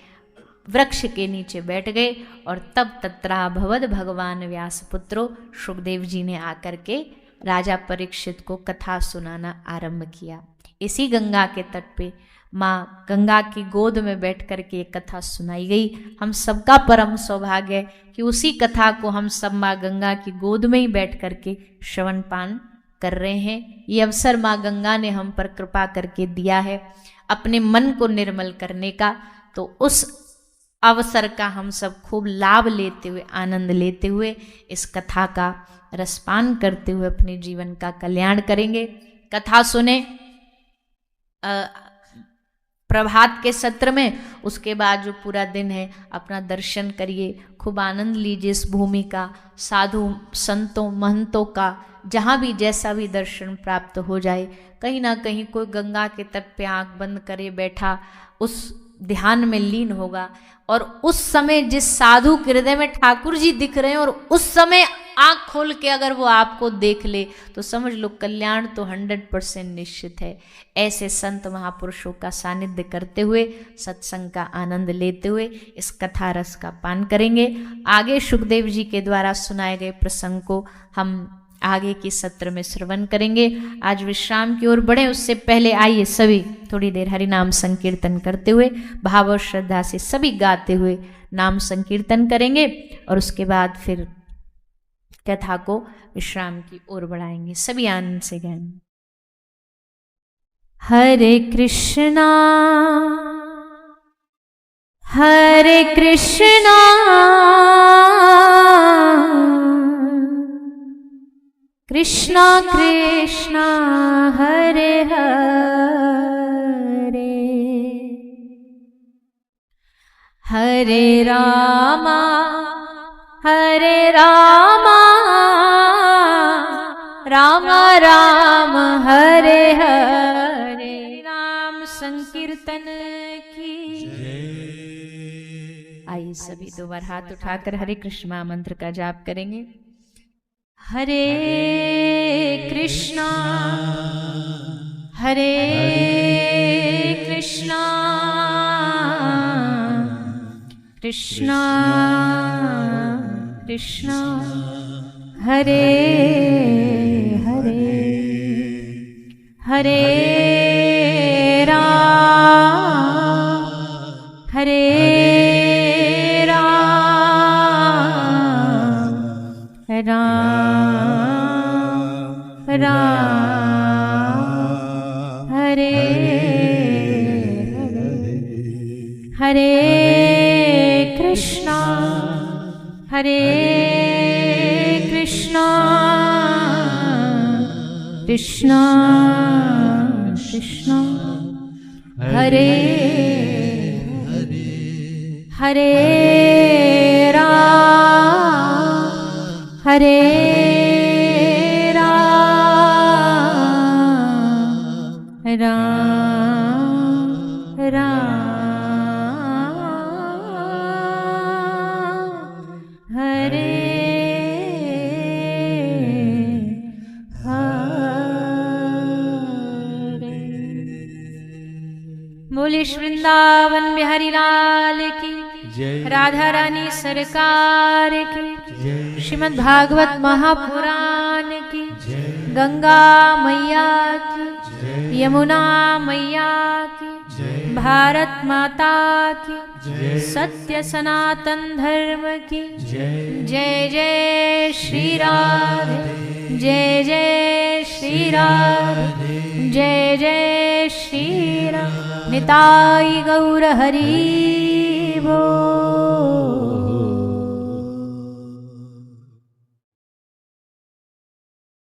वृक्ष के नीचे बैठ गए। और तब तत्राभवद भगवान व्यासपुत्रो, सुखदेव जी ने आकर के राजा परीक्षित को कथा सुनाना आरंभ किया। इसी गंगा के तट पे माँ गंगा की गोद में बैठ कर के ये कथा सुनाई गई। हम सबका परम सौभाग्य है कि उसी कथा को हम सब माँ गंगा की गोद में ही बैठ कर के श्रवण पान कर रहे हैं। ये अवसर माँ गंगा ने हम पर कृपा करके दिया है अपने मन को निर्मल करने का, तो उस अवसर का हम सब खूब लाभ लेते हुए, आनंद लेते हुए, इस कथा का रसपान करते हुए अपने जीवन का कल्याण करेंगे। कथा सुने प्रभात के सत्र में, उसके बाद जो पूरा दिन है अपना दर्शन करिए, खूब आनंद लीजिए इस भूमि का, साधु संतों महंतों का, जहाँ भी जैसा भी दर्शन प्राप्त हो जाए। कहीं ना कहीं कोई गंगा के तट पे आंख बंद करे बैठा उस ध्यान में लीन होगा, और उस समय जिस साधु के हृदय में ठाकुर जी दिख रहे हैं और उस समय आंख खोल के अगर वो आपको देख ले, तो समझ लो कल्याण तो 100% निश्चित है। ऐसे संत महापुरुषों का सानिध्य करते हुए, सत्संग का आनंद लेते हुए इस कथा रस का पान करेंगे। आगे सुखदेव जी के द्वारा सुनाए गए प्रसंग को हम आगे की सत्र में श्रवण करेंगे। आज विश्राम की ओर बढ़े उससे पहले आइए सभी थोड़ी देर हरि नाम संकीर्तन करते हुए, भाव और श्रद्धा से सभी गाते हुए नाम संकीर्तन करेंगे और उसके बाद फिर कथा को विश्राम की ओर बढ़ाएंगे। सभी आनंद से गाएंगे। हरे कृष्णा हरे कृष्णा कृष्णा कृष्णा हरे हरे हरे रामा राम राम हरे हरे। नाम संकीर्तन की आइए सभी दो बार हाथ उठाकर हरे कृष्ण मंत्र का जाप करेंगे। हरे कृष्णा कृष्णा कृष्णा हरे हरे हरे राम राम राम हरे हरे कृष्णा कृष्णा कृष्णा हरे हरे राम राम हरे बोले वृंदावन बिहारी लाल की राधा रानी सरकार की श्रीमद् भागवत महापुराण की गंगा मैया की यमुना मैया की भारत माता की सत्य सनातन धर्म की जय जय श्री राधे जय जय श्री राधे जय जय श्री राम निताई गौर हरि बोल।